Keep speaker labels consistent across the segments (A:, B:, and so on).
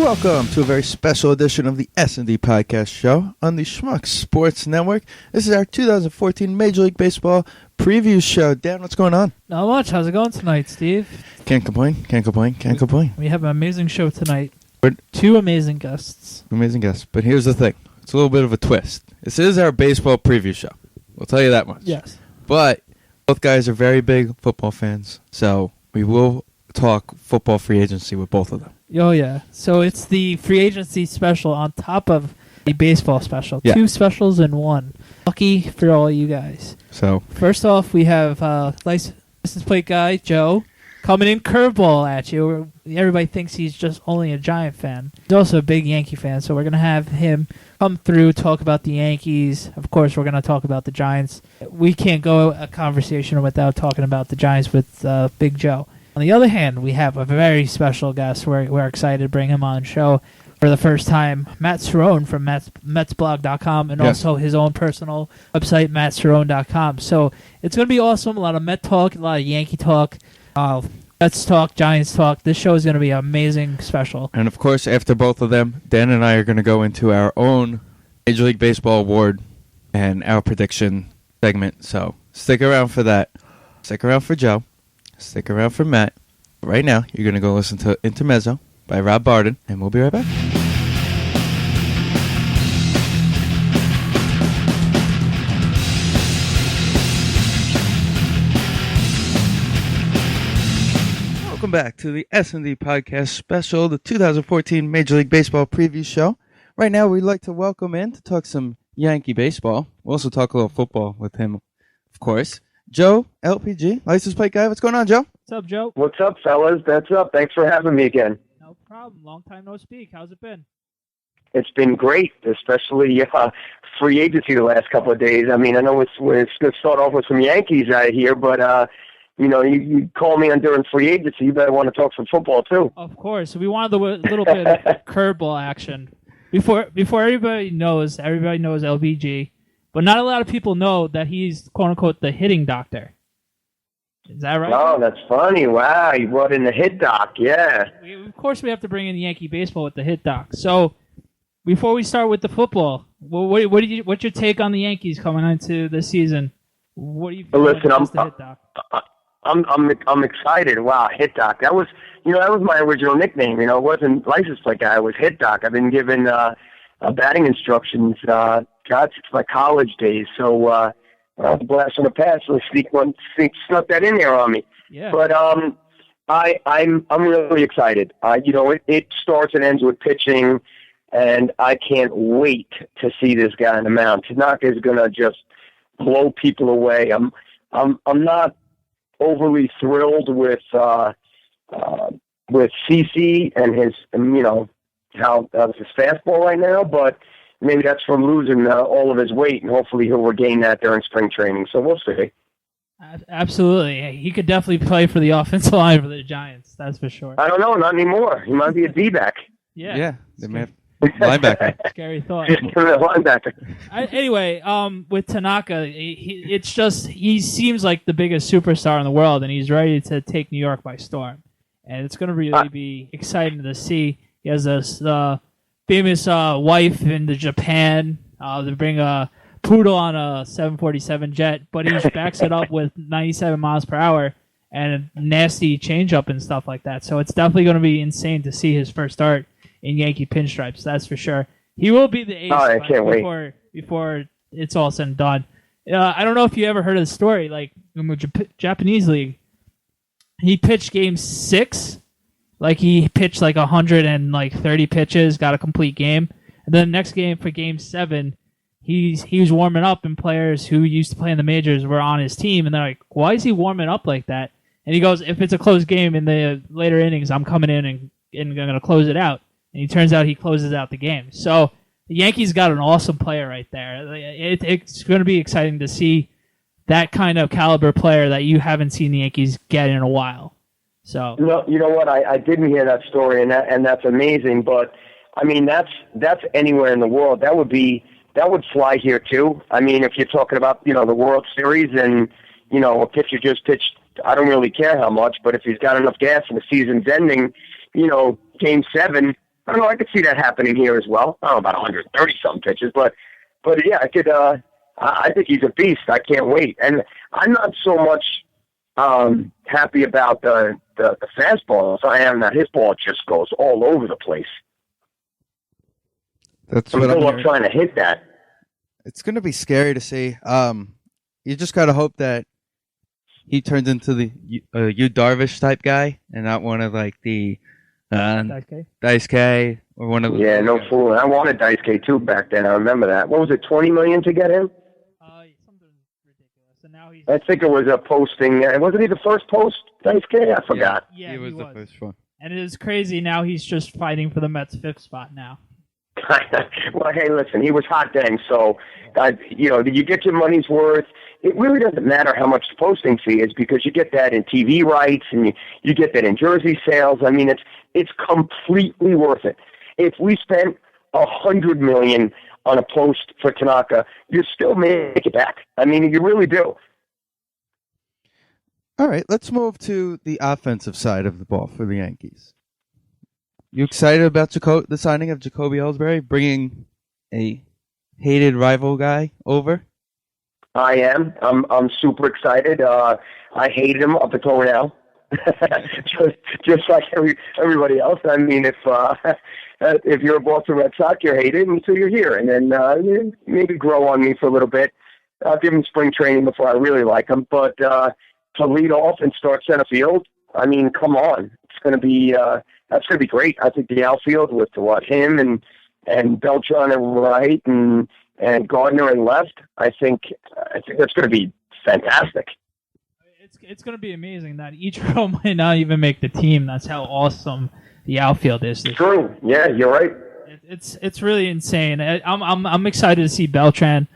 A: Welcome to a very special edition of the S&D Podcast Show on the Schmuck Sports Network. This is our 2014 Major League Baseball preview show. Dan, what's going on?
B: Not much. How's it going tonight, Steve?
A: Can't complain.
B: We have an amazing show tonight. Two amazing guests.
A: But here's the thing. It's a little bit of a twist. This is our baseball preview show. We'll tell you that much.
B: Yes.
A: But both guys are very big football fans, so we will talk football free agency with both of them.
B: Oh, yeah. So it's the free agency special on top of the baseball special. Yeah. Two specials in one. Lucky for all you guys.
A: So
B: first off, we have license plate guy, Joe, coming in curveball at you. Everybody thinks he's just only a Giant fan. He's also a big Yankee fan, so we're going to have him come through, talk about the Yankees. Of course, we're going to talk about the Giants. We can't go a conversation without talking about the Giants with Big Joe. On the other hand, we have a very special guest. We're excited to bring him on the show for the first time. Matt Cerrone from MetsBlog.com and also his own personal website, MattCerrone.com. So it's going to be awesome. A lot of Met talk, a lot of Yankee talk, Mets talk, Giants talk. This show is going to be an amazing special.
A: And, of course, after both of them, Dan and I are going to go into our own Major League Baseball award and our prediction segment. So stick around for that. Stick around for Joe. Stick around for Matt. Right now, you're going to go listen to Intermezzo by Rob Barden, and we'll be right back. Welcome back to the S&D Podcast Special, the 2014 Major League Baseball preview show. Right now, we'd like to welcome in to talk some Yankee baseball. We'll also talk a little football with him, of course. Joe, LPG, license plate guy. What's going on, Joe?
B: What's up, Joe?
C: What's up, fellas? That's up. Thanks for having me again.
B: No problem. Long time no speak. How's it been?
C: It's been great, especially free agency the last couple of days. I mean, I know it's going to start off with some Yankees out here, but, you call me on during free agency, you better want to talk some football, too.
B: Of course. We wanted a little bit of curveball action. Before everybody knows LBG. But not a lot of people know that he's, quote-unquote, the hitting doctor. Is that right?
C: Oh, that's funny. Wow, you brought in the hit doc, yeah.
B: Of course we have to bring in the Yankee baseball with the hit doc. So, before we start with the football, what's your take on the Yankees coming into this season? What do you feel
C: Listen,
B: about the hit doc?
C: I'm excited. Wow, hit doc. That was my original nickname. It wasn't license plate guy. It was hit doc. I've been given batting instructions since my college days. So a blast from the past. So snuck that in there on me.
B: Yeah.
C: But I'm really excited. It starts and ends with pitching, and I can't wait to see this guy on the mound. Tanaka is gonna just blow people away. I'm not overly thrilled with CC and his how his fastball right now, but maybe that's from losing all of his weight, and hopefully he'll regain that during spring training. So we'll see.
B: Absolutely. He could definitely play for the offensive line for the Giants, that's for sure.
C: I don't know, not anymore. He might be a D-back.
B: Yeah.
A: They may have linebacker.
B: Scary thought.
C: Linebacker.
B: Anyway, with Tanaka, he seems like the biggest superstar in the world, and he's ready to take New York by storm. And it's going to really be exciting to see. He has this famous wife in Japan. They bring a poodle on a 747 jet, but he backs it up with 97 miles per hour and a nasty changeup and stuff like that. So it's definitely going to be insane to see his first start in Yankee pinstripes. That's for sure. He will be the ace before it's all said and done. I don't know if you ever heard of the story. Like in the Japanese league, he pitched game 6. Like he pitched 130 pitches, got a complete game, and then the next game for game 7, he was warming up, and players who used to play in the majors were on his team, and they're like, "Why is he warming up like that?" And he goes, "If it's a close game in the later innings, I'm coming in and going to close it out." And he turns out he closes out the game. So the Yankees got an awesome player right there. It's going to be exciting to see that kind of caliber player that you haven't seen the Yankees get in a while. So
C: you know what? I didn't hear that story, and that's amazing. But I mean, that's anywhere in the world. That would fly here too. I mean, if you're talking about the World Series and a pitcher just pitched, I don't really care how much, but if he's got enough gas and the season's ending, Game 7, I don't know. I could see that happening here as well. I don't know about 130 some pitches, but yeah, I could. I think he's a beast. I can't wait. And I'm not so much happy about the fastball as I am that his ball just goes all over the place.
A: That's
C: I'm
A: what
C: still
A: I'm
C: up trying to hit that.
A: It's going to be scary to see. You just got to hope that he turns into the Yu Darvish type guy and not one of like the Dice K or one of the.
C: Yeah, no fool. I wanted Dice K too back then. I remember that. What was it, $20 million to get him?
B: Something ridiculous. And now he's.
C: I think it was a posting. Wasn't he the first post, Dice K? I forgot.
B: Yeah,
A: he was the first one.
B: And it is crazy. Now he's just fighting for the Mets' 5th spot now.
C: Well, hey, listen, he was hot then, so you get your money's worth. It really doesn't matter how much the posting fee is because you get that in TV rights and you get that in jersey sales. I mean, it's completely worth it. If we spent $100 million on a post for Tanaka, you still make it back. I mean, you really do.
A: All right, let's move to the offensive side of the ball for the Yankees. You excited about the signing of Jacoby Ellsbury, bringing a hated rival guy over?
C: I am. I'm super excited. I hated him up until now, just like everybody else. I mean, if you're a Boston Red Sox, you're hated until you're here, and then maybe grow on me for a little bit. I'll give him spring training before I really like him. But to lead off and start center field, I mean, come on, it's going to be. That's going to be great. I think the outfield with him and Beltran and right and Gardner and left. I think that's going to be fantastic.
B: It's going to be amazing that each row might not even make the team. That's how awesome the outfield is.
C: True. Yeah, you're right.
B: It's really insane. I'm excited to see Beltran.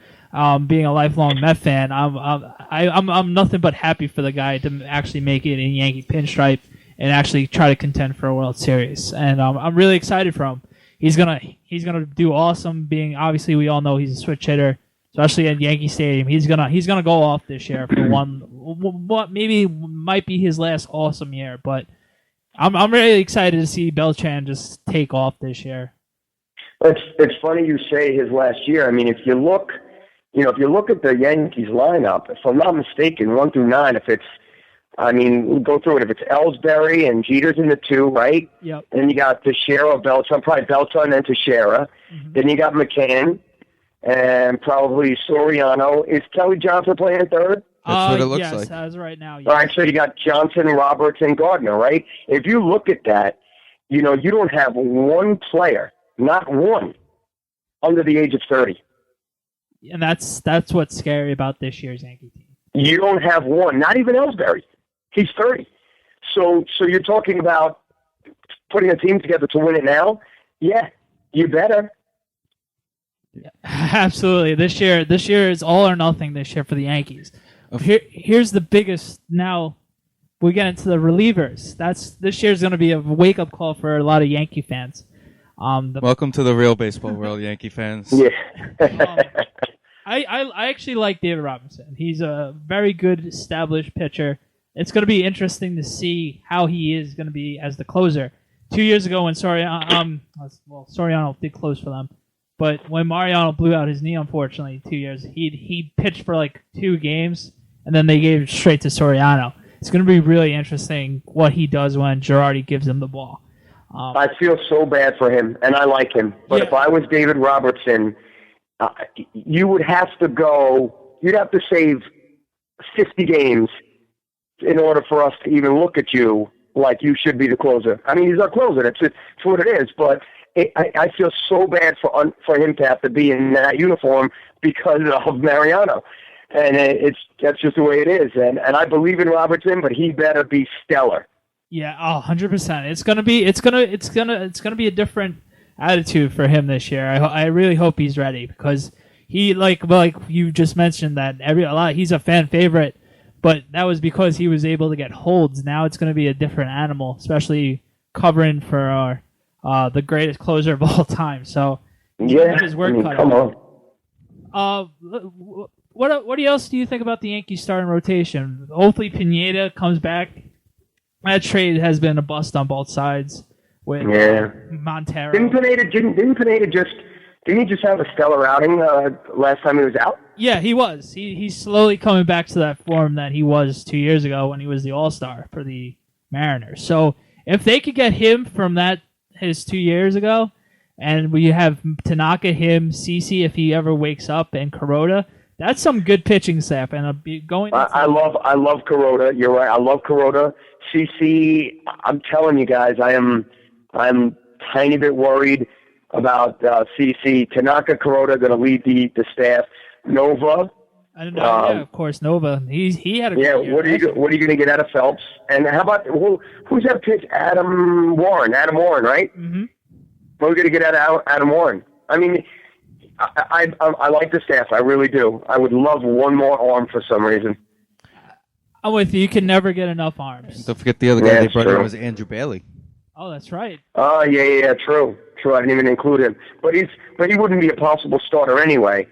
B: Being a lifelong Met fan, I'm nothing but happy for the guy to actually make it in Yankee pinstripe and actually try to contend for a World Series. And I'm really excited for him. He's gonna do awesome. Being obviously we all know he's a switch hitter, especially at Yankee Stadium. He's gonna go off this year for what maybe might be his last awesome year. But I'm really excited to see Beltran just take off this year.
C: It's funny you say his last year. I mean, if you look at the Yankees lineup, if I'm not mistaken, 1 through 9, we'll go through it. If it's Ellsbury and Jeter's in the 2, right?
B: Yep.
C: Then you got Teixeira, Beltran, probably Beltran and Teixeira. Mm-hmm. Then you got McCann and probably Soriano. Is Kelly Johnson playing in third?
A: That's what it looks like.
B: Yes, as right now. Yes.
C: All right, so you got Johnson, Roberts, and Gardner, right? If you look at that, you don't have one player, not one, under the age of 30.
B: And that's what's scary about this year's Yankee team.
C: You don't have one, not even Ellsbury. He's 30. So you're talking about putting a team together to win it now? Yeah, you better.
B: Yeah, absolutely. This year is all or nothing this year for the Yankees. Here's the biggest. Now we get into the relievers. This year's going to be a wake-up call for a lot of Yankee fans.
A: Welcome to the real baseball world, Yankee fans.
C: Yeah.
B: I actually like David Robinson. He's a very good established pitcher. It's going to be interesting to see how he is going to be as the closer. 2 years ago when Soriano did close for them, but when Mariano blew out his knee, unfortunately, 2 years, he pitched for like 2 games, and then they gave it straight to Soriano. It's going to be really interesting what he does when Girardi gives him the ball.
C: I feel so bad for him, and I like him. But if I was David Robertson, you'd have to save 50 games in order for us to even look at you like you should be the closer. I mean, he's our closer. That's what it is. But I feel so bad for him to have to be in that uniform because of Mariano. And that's just the way it is. And I believe in Robertson, but he better be stellar.
B: Yeah, 100%. It's gonna be a different attitude for him this year. I really hope he's ready because he like you just mentioned that he's a fan favorite, but that was because he was able to get holds. Now it's going to be a different animal, especially covering for the greatest closer of all time. So his work cut
C: come
B: out. What else do you think about the Yankees starting rotation? Hopefully Pineda comes back. That trade has been a bust on both sides. with Montero.
C: Didn't he just have a stellar outing last time he was out?
B: Yeah, he was. He's slowly coming back to that form that he was 2 years ago when he was the All-Star for the Mariners. So if they could get him from his 2 years ago, and we have Tanaka, him, CC if he ever wakes up, and Kuroda, that's some good pitching staff. And I'll be going.
C: I love Kuroda. You're right. I love Kuroda. CC, I'm telling you guys, I'm tiny bit worried about CC. Tanaka, Kuroda going to lead the staff. Nova.
B: Yeah, of course, Nova. He had a great year.
C: What are you going to get out of Phelps? And how about who's that pitch? Adam Warren, right?
B: Mm-hmm.
C: What are we going to get out of Adam Warren? I mean, I like the staff. I really do. I would love one more arm for some reason.
B: I'm with you. You can never get enough arms.
A: Don't forget the other guy they brought in was Andrew Bailey.
B: Oh, that's right.
C: Oh, yeah, true. I didn't even include him. But he wouldn't be a possible starter anyway.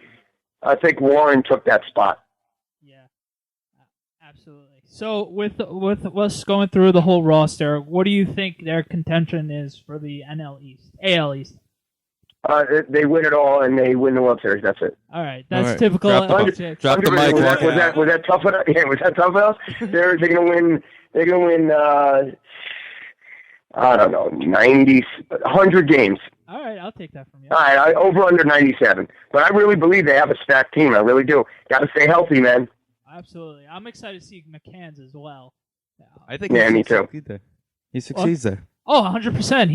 C: I think Warren took that spot.
B: Yeah, absolutely. So with us going through the whole roster, what do you think their contention is for the AL East?
C: They win it all and they win the World Series. That's it.
B: All right, that's typical.
A: Drop the mic.
C: Was that tough enough? Yeah, was that tough enough? They're gonna win. They're gonna win. I don't know, 100 games.
B: All right, I'll take that from you.
C: All right, over under 97. But I really believe they have a stacked team. I really do. Got to stay healthy, man.
B: Absolutely. I'm excited to see McCann's as well.
A: I think
C: me too.
A: He succeeds there.
B: Oh, 100%.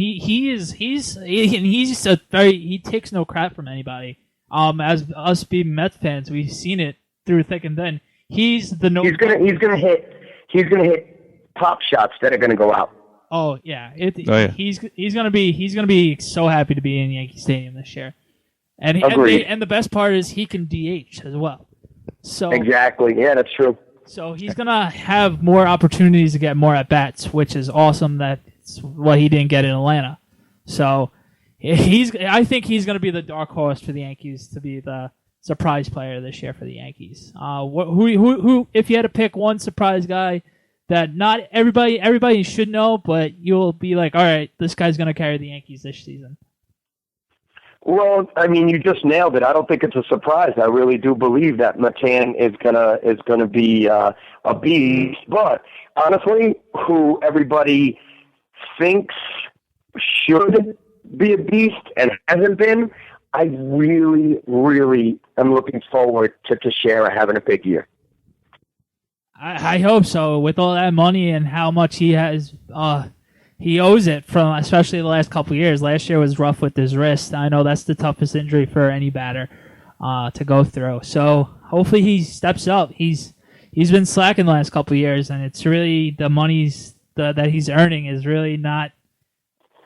B: He takes no crap from anybody. As us being Mets fans, we've seen it through thick and thin. He's gonna hit pop shots that are gonna go out. Oh yeah, he's gonna be so happy to be in Yankee Stadium this year, and the best part is he can DH as well. So
C: exactly, yeah, that's true.
B: So he's gonna have more opportunities to get more at bats, which is awesome. That's what he didn't get in Atlanta. So I think he's gonna be the dark horse for the Yankees to be the surprise player this year for the Yankees. Who if you had to pick one surprise guy that not everybody should know, but you'll be like, all right, this guy's going to carry the Yankees this season?
C: Well, I mean, you just nailed it. I don't think it's a surprise. I really do believe that McCann is gonna be a beast. But honestly, who everybody thinks should be a beast and hasn't been, I really, really am looking forward to Teixeira having a big year.
B: I hope so. With all that money and how much he has, he owes it from, especially the last couple of years. Last year was rough with his wrist. I know that's the toughest injury for any batter to go through. So hopefully he steps up. He's been slacking the last couple of years, and it's really the money's that he's earning is really not.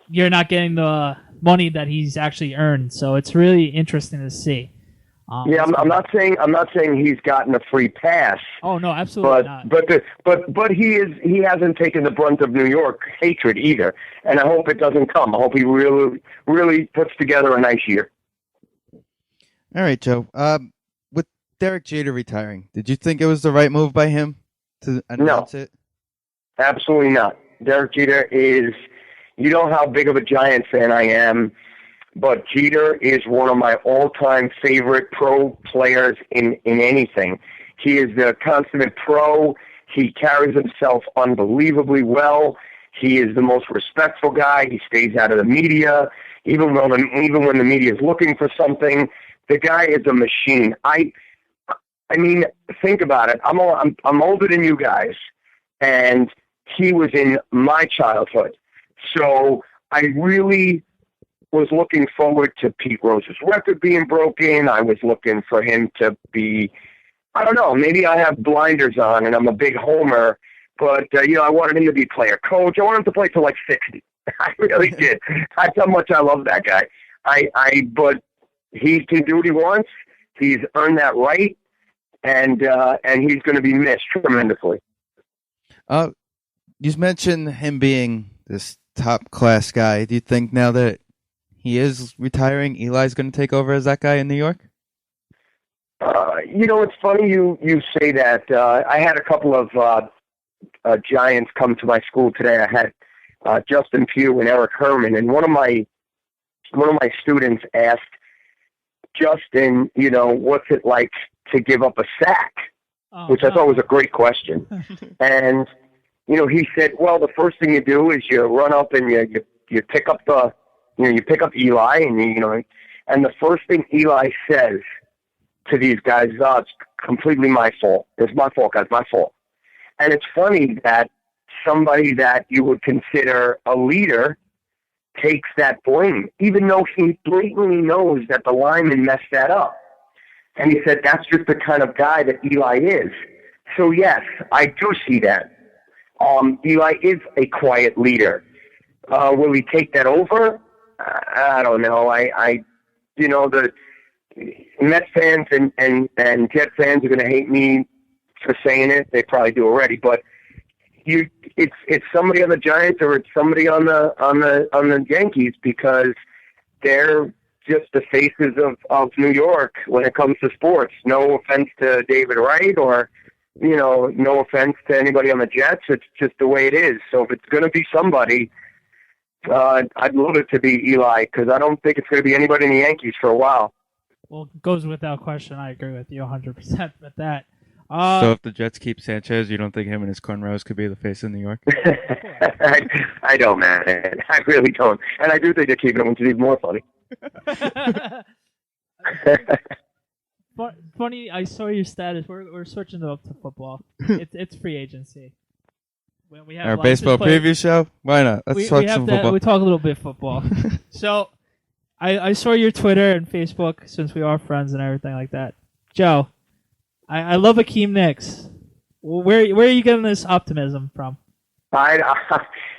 B: You're not getting the money that he's actually earned. So it's really interesting to see.
C: I'm not saying he's gotten a free pass.
B: Oh no, absolutely not.
C: But he hasn't taken the brunt of New York hatred either, and I hope it doesn't come. I hope he really puts together a nice year.
A: All right, Joe. With Derek Jeter retiring, did you think it was the right move by him to announce it?
C: Absolutely not. Derek Jeter is. You know how big of a Giant fan I am. But Jeter is one of my all-time favorite pro players in anything. He is the consummate pro. He carries himself unbelievably well. He is the most respectful guy. He stays out of the media, even when the media is looking for something. The guy is a machine. I mean, think about it. I'm older than you guys, and he was in my childhood. So I really was looking forward to Pete Rose's record being broken. I was looking for him to be, I don't know, maybe I have blinders on and I'm a big homer, but, I wanted him to be player coach. I wanted him to play till like 60. I really did. That's how much I love that guy. But he can do what he wants. He's earned that right, and he's going to be missed tremendously.
A: You mentioned him being this top-class guy. Do you think now that he is retiring, Eli's going to take over as that guy in New York?
C: It's funny you say that. I had a couple of Giants come to my school today. I had Justin Pugh and Eric Herman, and one of my students asked Justin, what's it like to give up a sack, which I thought was a great question. And, he said, well, the first thing you do is you run up and you pick up you pick up Eli, and and the first thing Eli says to these guys is, oh, it's completely my fault. It's my fault, guys, my fault. And it's funny that somebody that you would consider a leader takes that blame, even though he blatantly knows that the lineman messed that up. And he said that's just the kind of guy that Eli is. So, yes, I do see that. Eli is a quiet leader. Will he take that over? I don't know. The Mets fans and Jet fans are going to hate me for saying it. They probably do already, but it's somebody on the Giants or it's somebody on the Yankees, because they're just the faces of New York when it comes to sports. No offense to David Wright or no offense to anybody on the Jets. It's just the way it is. So if it's going to be somebody, I'd love it to be Eli, because I don't think it's going to be anybody in the Yankees for a while.
B: Well, it goes without question. I agree with you 100% with that.
A: So if the Jets keep Sanchez, you don't think him and his cornrows could be the face of New York?
C: I don't, man. I really don't. And I do think they're keeping him, which is even more funny.
B: Funny, I saw your status. We're switching up to football. It's free agency. When we have
A: our baseball preview show? Why not? Let's talk some football.
B: We talk a little bit football. So I saw your Twitter and Facebook, since we are friends and everything like that. Joe, I love Akeem Nicks. Where are you getting this optimism from?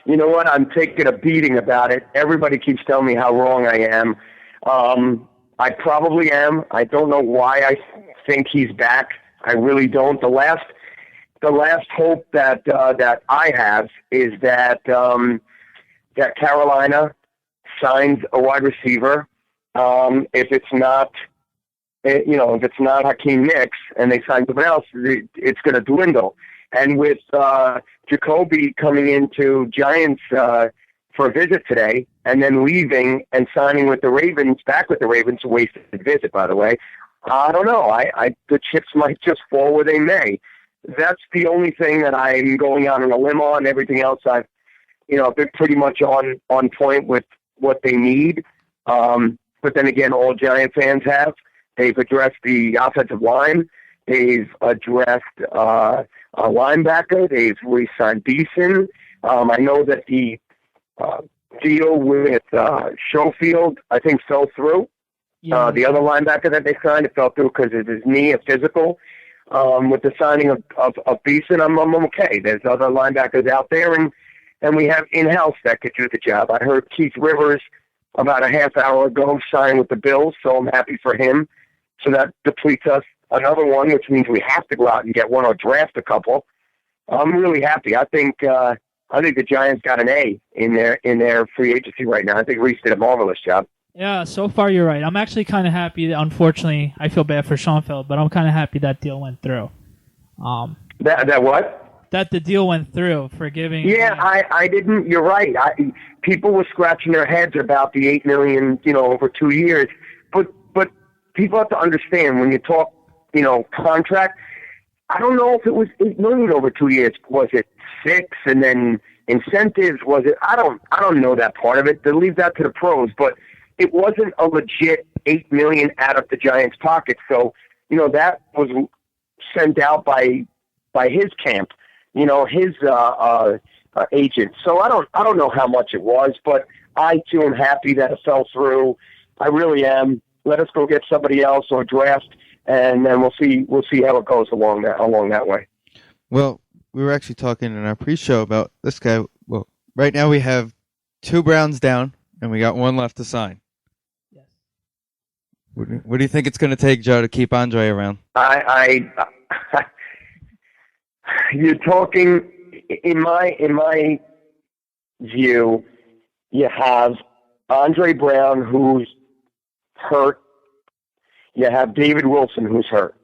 C: You know what? I'm taking a beating about it. Everybody keeps telling me how wrong I am. I probably am. I don't know why I think he's back. I really don't. The last hope that I have is that Carolina signs a wide receiver. If it's not Hakeem Nicks and they sign someone else, it's going to dwindle. And with Jacoby coming into Giants for a visit today and then leaving and signing with the Ravens, back with the Ravens, a wasted visit, by the way, I don't know. The chips might just fall where they may. That's the only thing that I'm going out on a limb on. Everything else I've been pretty much on point with what they need. But then again, all Giant fans have. They've addressed the offensive line. They've addressed a linebacker. They've re-signed Beeson. I know that the deal with Schofield, I think, fell through. Yeah. The other linebacker that they signed, it fell through because of his knee, a physical. With the signing of Beeson, I'm okay. There's other linebackers out there, and we have in-house that could do the job. I heard Keith Rivers about a half hour ago sign with the Bills, so I'm happy for him. So that depletes us another one, which means we have to go out and get one or draft a couple. I'm really happy. I think the Giants got an A in their free agency right now. I think Reese did a marvelous job.
B: Yeah, so far you're right. I'm actually kind of happy. Unfortunately, I feel bad for Schoenfeld, but I'm kind of happy that deal went through.
C: That what?
B: That the deal went through for giving.
C: Yeah, I didn't. You're right. People were scratching their heads about the $8 million, over 2 years. But people have to understand when you talk, contract. I don't know if it was $8 million over 2 years. Was it 6 and then incentives? Was it? I don't know that part of it. They leave that to the pros. But it wasn't a legit $8 million out of the Giants' pocket. So that was sent out by his camp. His agent. So I don't know how much it was, but I too am happy that it fell through. I really am. Let us go get somebody else or draft, and then we'll see how it goes along that way.
A: Well, we were actually talking in our pre-show about this guy. Well, right now we have 2 Browns down, and we got 1 left to sign.
B: Yes.
A: What do you think it's going to take, Joe, to keep Andre around?
C: You're talking in my view. You have Andre Brown, who's hurt. You have David Wilson, who's hurt.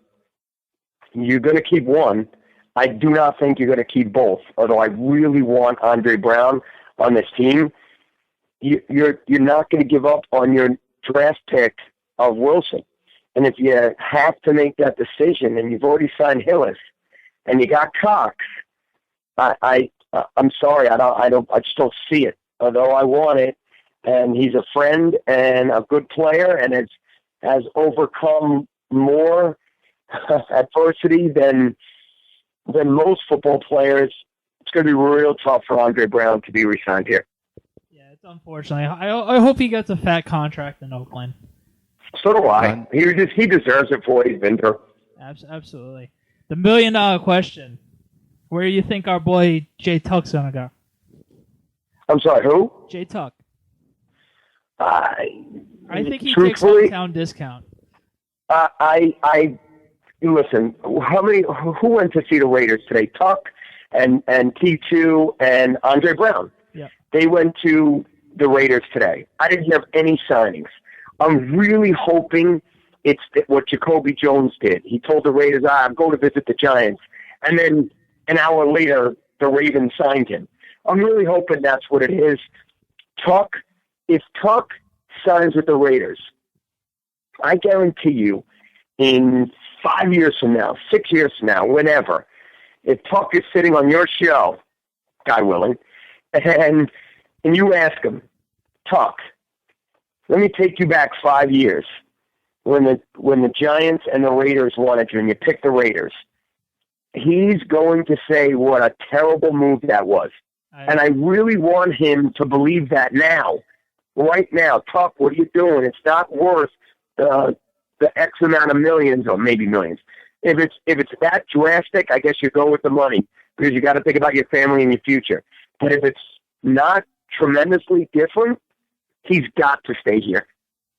C: You're going to keep one. I do not think you're going to keep both, although I really want Andre Brown. on this team, you're not going to give up on your draft pick of Wilson. And if you have to make that decision, and you've already signed Hillis, and you got Cox, I'm sorry, I just don't see it. Although I want it, and he's a friend and a good player, and has overcome more adversity than most football players. It's going to be real tough for Andre Brown to be re-signed here.
B: Yeah, it's unfortunately. I hope he gets a fat contract in Oakland.
C: So do I. He deserves it for what he's been through.
B: Absolutely. The $1 million question: where do you think our boy Jay Tuck's gonna go?
C: I'm sorry, who?
B: Jay Tuck.
C: I
B: think he takes hometown discount.
C: Listen. Who went to see the Raiders today? Tuck and T2 and Andre Brown.
B: Yeah. They
C: went to the Raiders today. I didn't have any signings. I'm really hoping it's what Jacoby Jones did. He told the Raiders, I'm going to visit the Giants. And then an hour later, the Ravens signed him. I'm really hoping that's what it is. If Tuck signs with the Raiders, I guarantee you in 5 years from now, 6 years from now, whenever, if Tuck is sitting on your show, God willing, and you ask him, Tuck, let me take you back 5 years when the Giants and the Raiders wanted you and you picked the Raiders. He's going to say what a terrible move that was. And I really want him to believe that now. Right now, Tuck, what are you doing? It's not worth the X amount of millions, or maybe millions. If it's that drastic, I guess you go with the money, because you got to think about your family and your future. But if it's not tremendously different, he's got to stay here.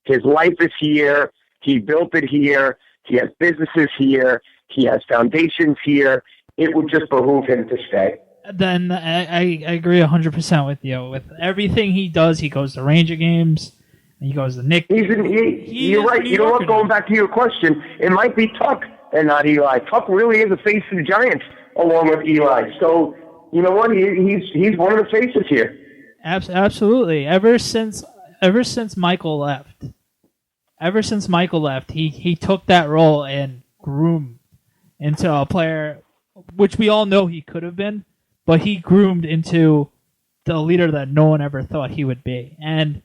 C: His life is here. He built it here. He has businesses here. He has foundations here. It would just behoove him to stay.
B: Then I agree 100% with you. With everything he does, he goes to Ranger games, and he goes to Nick.
C: You're right. You know what? Going back to your question, it might be Tuck and not Eli. Tuck really is the face of the Giants, along with Eli. So you know what? He's one of the faces here.
B: Absolutely. Ever since Michael left, he took that role and groomed into a player, which we all know he could have been, but he groomed into the leader that no one ever thought he would be. And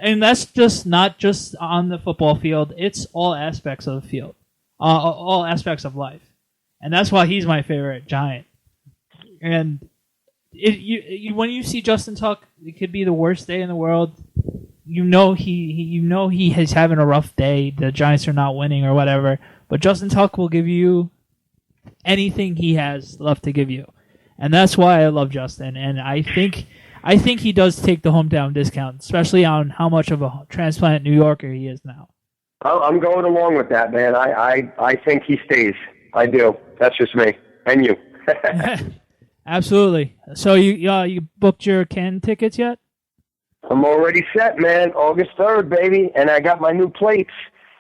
B: that's just not just on the football field. It's all aspects of the field, all aspects of life. And that's why he's my favorite Giant. And when you see Justin Tuck, it could be the worst day in the world. You know he is having a rough day. The Giants are not winning or whatever. But Justin Tuck will give you anything he has left to give you. And that's why I love Justin. And I think he does take the hometown discount, especially on how much of a transplant New Yorker he is now.
C: I'm going along with that, man. I think he stays. I do. That's just me. And you.
B: Absolutely. So you booked your Canton tickets yet?
C: I'm already set, man. August 3rd, baby. And I got my new plates.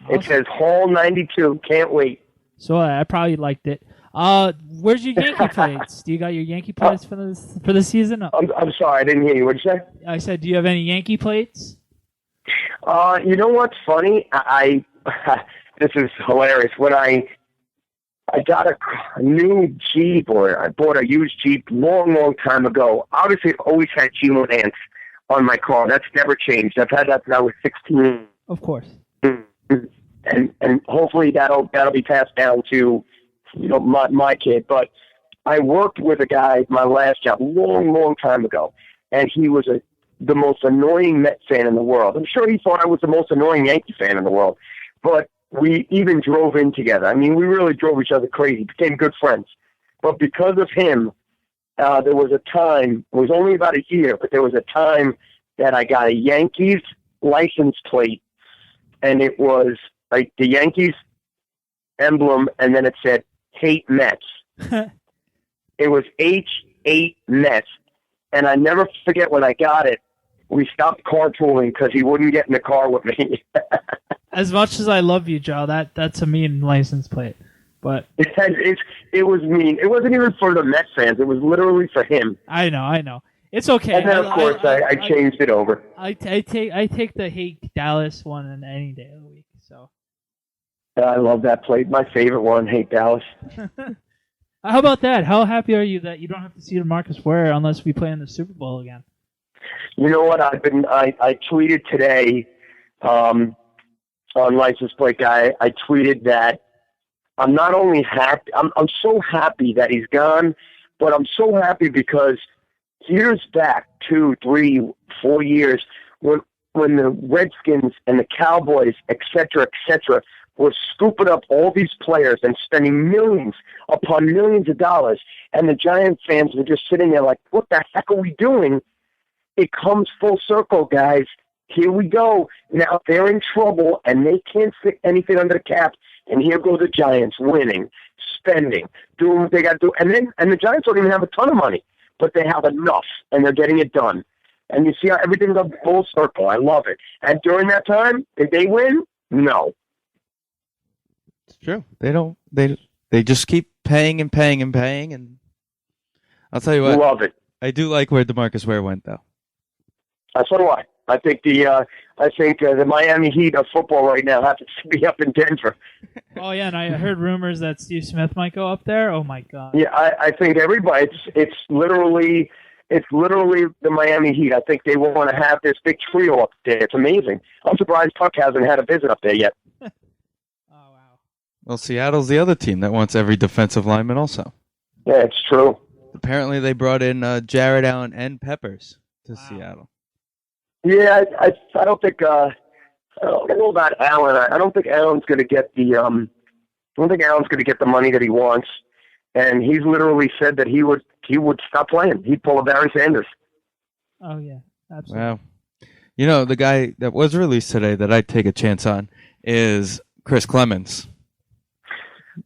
C: Awesome. It says Hall 92. Can't wait.
B: So I probably liked it. Where's your Yankee plates? Do you got your Yankee plates for the season?
C: I'm sorry, I didn't hear you. What'd you say?
B: I said, do you have any Yankee plates?
C: You know what's funny? I this is hilarious. When I got a new Jeep, or I bought a used Jeep long time ago. Obviously, I've always had Gino Nance on my car. That's never changed. I've had that since I was 16.
B: Of course.
C: And hopefully that'll be passed down to my kid. But I worked with a guy my last job long time ago, and he was the most annoying Met fan in the world. I'm sure he thought I was the most annoying Yankee fan in the world. But we even drove in together. I mean, we really drove each other crazy, became good friends. But because of him, there was a time, it was only about a year, but there was a time that I got a Yankees license plate, and it was like the Yankees emblem, and then it said, hate Mets. It was H8 Mets. And I never forget when I got it, we stopped carpooling because he wouldn't get in the car with me.
B: As much as I love you, Joe, that's a mean license plate. But
C: it was mean. It wasn't even for the Mets fans. It was literally for him.
B: I know. It's okay.
C: And then, of course, I changed it over.
B: I take the hate Dallas one in any day of the week. So
C: I love that play. My favorite one, hate Dallas.
B: How about that? How happy are you that you don't have to see DeMarcus Ware unless we play in the Super Bowl again?
C: You know what? I tweeted today on License Plate Guy. I tweeted that I'm not only happy. I'm so happy that he's gone, but I'm so happy because years back, 2, 3, 4 years, when the Redskins and the Cowboys, et cetera, were scooping up all these players and spending millions upon millions of dollars, and the Giant fans were just sitting there like, what the heck are we doing? It comes full circle, guys. Here we go. Now they're in trouble, and they can't fit anything under the cap, and here go the Giants winning, spending, doing what they got to do. And the Giants don't even have a ton of money, but they have enough, and they're getting it done. And you see how everything goes full circle. I love it. And during that time, did they win? No.
A: It's true. They don't. They just keep paying and paying and paying, and I'll tell you what.
C: Love it.
A: I do like where DeMarcus Ware went, though.
C: So do I. I think the Miami Heat of football right now happens to be up in Denver.
B: Oh yeah, and I heard rumors that Steve Smith might go up there. Oh my God.
C: Yeah, I think everybody. It's literally the Miami Heat. I think they want to have this big trio up there. It's amazing. I'm surprised Puck hasn't had a visit up there yet.
A: Well, Seattle's the other team that wants every defensive lineman also.
C: Yeah, it's true.
A: Apparently they brought in Jared Allen and Peppers to Seattle.
C: Yeah, I don't think I don't know about Allen. I don't think Allen's going to get the money that he wants, and he's literally said that he would stop playing. He'd pull a Barry Sanders.
B: Oh yeah, absolutely.
A: Wow. You know, the guy that was released today that I'd take a chance on is Chris Clemens.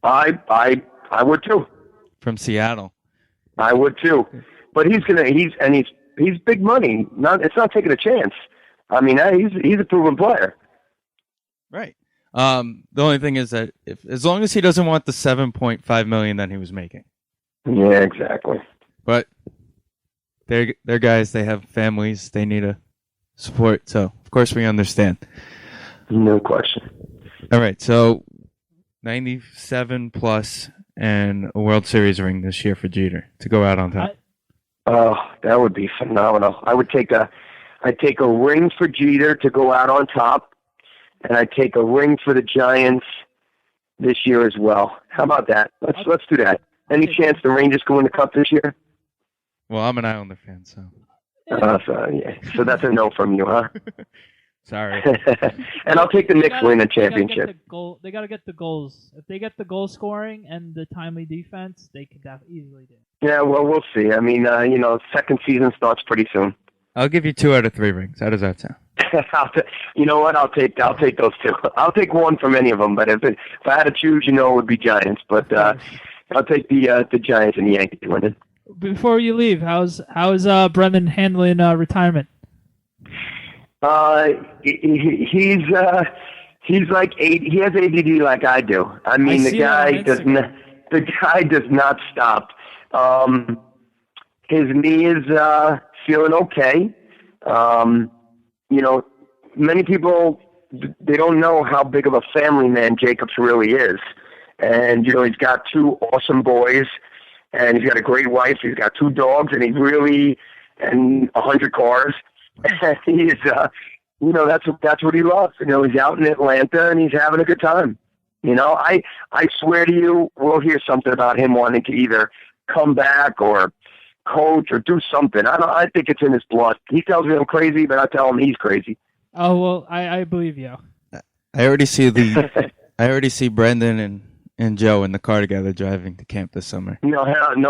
C: I would too.
A: From Seattle.
C: I would too. But he's big money. It's not taking a chance. I mean, he's a proven player.
A: Right. The only thing is that as long as he doesn't want the $7.5 million that he was making.
C: Yeah, exactly.
A: But they're guys. They have families. They need a support. So of course we understand.
C: No question.
A: All right. So 97 plus and a World Series ring this year for Jeter to go out on top.
C: Oh, that would be phenomenal. I'd take a ring for Jeter to go out on top, and I'd take a ring for the Giants this year as well. How about that? Let's do that. Any chance the Rangers go win the Cup this year?
A: Well, I'm an Islander fan, so.
C: So that's a no from you, huh?
A: Sorry.
C: And I'll take the Knicks win the championship.
B: They got to get the goals. If they get the goal scoring and the timely defense, they could easily do it.
C: Yeah, well, we'll see. I mean, second season starts pretty soon.
A: I'll give you 2 out of 3 rings. How does that sound?
C: You know what? I'll take those 2. I'll take one from any of them. But if I had to choose, it would be Giants. But I'll take the Giants and the Yankees winning.
B: Before you leave, how's Brendan handling retirement?
C: He's like 8. He has ADD like I do. I mean, the guy does not stop. His knee is feeling okay. Many people, they don't know how big of a family man Jacobs really is. And, he's got 2 awesome boys, and he's got a great wife. He's got 2 dogs, and and 100 cars. And he's, that's what he loves. He's out in Atlanta, and he's having a good time. I swear to you, we'll hear something about him wanting to either come back or coach or do something. I think it's in his blood. He tells me I'm crazy, but I tell him he's crazy.
B: Oh well, I believe you.
A: I already see Brendan and Joe in the car together driving to camp this summer.
C: No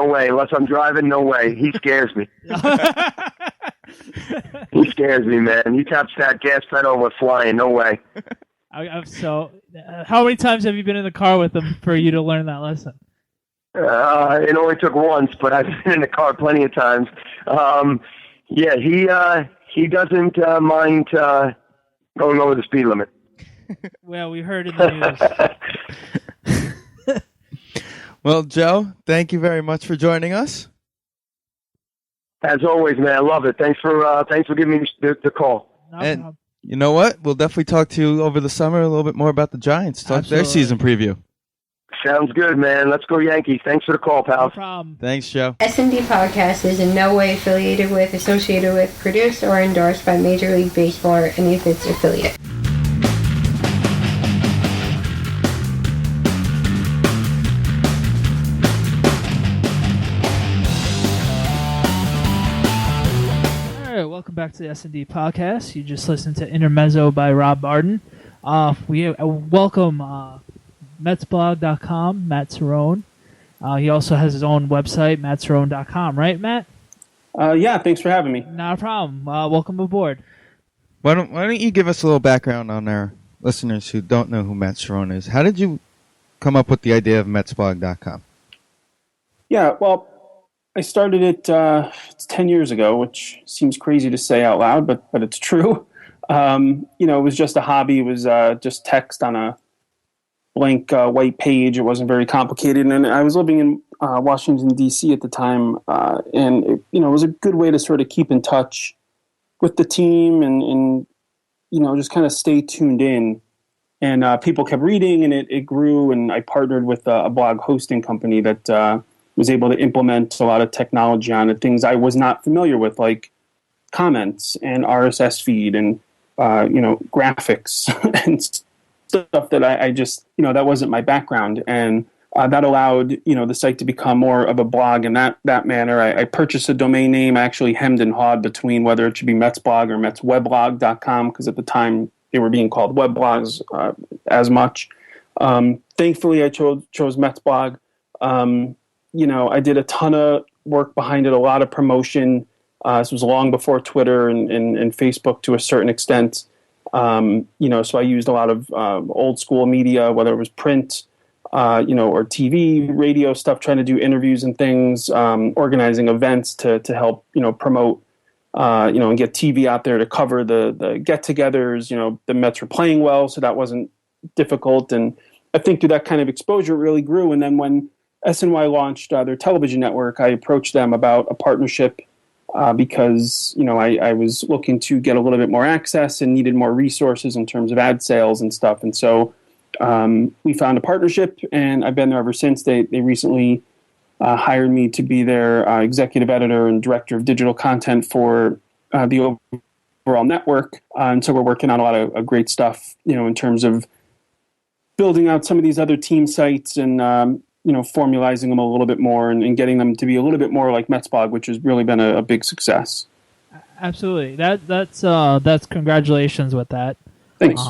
C: way. Unless I'm driving, no way. He scares me. He scares me, man. He taps that gas pedal, we're flying. No way.
B: So, how many times have you been in the car with him for you to learn that lesson?
C: It only took once, but I've been in the car plenty of times. He doesn't mind going over the speed limit.
B: Well, we heard in the news.
A: Well, Joe, thank you very much for joining us.
C: As always, man, I love it. Thanks for giving me the call.
B: No
A: And
B: problem.
A: you know what? We'll definitely talk to you over the summer a little bit more about the Giants. Talk their
B: Absolutely.
A: season preview.
C: Sounds good, man. Let's go Yankees. Thanks for the call,
B: No
C: pal.
B: problem.
A: Thanks, Joe.
D: SND Podcast is in no way affiliated with, associated with, produced, or endorsed by Major League Baseball or any of its affiliates.
B: All right, welcome back to the S&D Podcast. You just listened to Intermezzo by Rob Barden. We welcome MetsBlog.com, Matt Cerrone. He also has his own website, MattCerrone.com, right, Matt?
E: Yeah, thanks for having me.
B: Not a problem. Welcome aboard.
A: Why don't you give us a little background on our listeners who don't know who Matt Cerrone is? How did you come up with the idea of MetsBlog.com?
E: Yeah, well, I started it it's 10 years ago, which seems crazy to say out loud, but it's true. It was just a hobby. It was just text on a blank white page. It wasn't very complicated. And I was living in Washington, D.C. at the time, and it was a good way to sort of keep in touch with the team and just kind of stay tuned in. And people kept reading, and it grew, and I partnered with a blog hosting company that was able to implement a lot of technology on it, things I was not familiar with, like comments and RSS feed and, graphics and stuff that I just, that wasn't my background. And that allowed, the site to become more of a blog in that manner. I purchased a domain name. I actually hemmed and hawed between whether it should be MetsBlog or MetsWeblog.com, because at the time they were being called web blogs as much. Thankfully, I chose MetsBlog. I did a ton of work behind it, a lot of promotion. This was long before Twitter and Facebook to a certain extent. So I used a lot of old school media, whether it was print, or TV, radio stuff, trying to do interviews and things, organizing events to help, promote, and get TV out there to cover the get-togethers. The Mets were playing well, so that wasn't difficult. And I think through that kind of exposure, it really grew. And then when SNY launched their television network, I approached them about a partnership because, I was looking to get a little bit more access and needed more resources in terms of ad sales and stuff. And so we found a partnership, and I've been there ever since. They recently hired me to be their executive editor and director of digital content for the overall network. And so we're working on a lot of great stuff, in terms of building out some of these other team sites and, formalizing them a little bit more and getting them to be a little bit more like MetsBlog, which has really been a big success.
B: Absolutely. That's congratulations with that.
E: Thanks.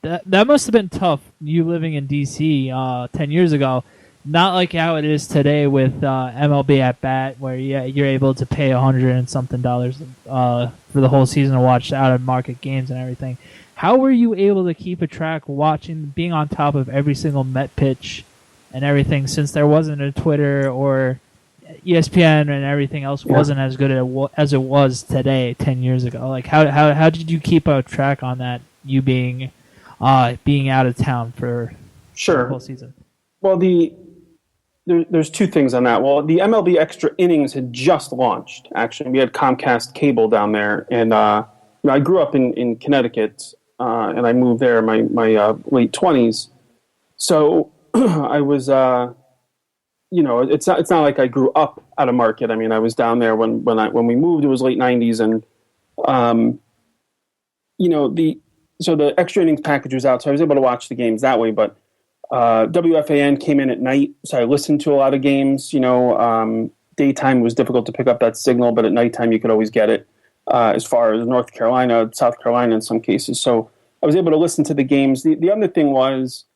B: That must have been tough, you living in D.C. 10 years ago. Not like how it is today with MLB at Bat, where you're able to pay $100 and something for the whole season to watch out of market games and everything. How were you able to keep a track, being on top of every single Met pitch and everything, since there wasn't a Twitter or ESPN and everything else wasn't as good as it was today 10 years ago? Like how did you keep a track on that, you being out of town for the whole season? Well,
E: there's two things on that. Well, the MLB Extra Innings had just launched. Actually, we had Comcast cable down there, and I grew up in Connecticut, and I moved there in my late 20s. So I was, it's not like I grew up out of market. I mean, I was down there when we moved. It was late 90s, and the Extra Innings package was out, so I was able to watch the games that way. But WFAN came in at night, so I listened to a lot of games. Daytime was difficult to pick up that signal, but at nighttime you could always get it. As far as North Carolina, South Carolina in some cases, so I was able to listen to the games. The other thing was,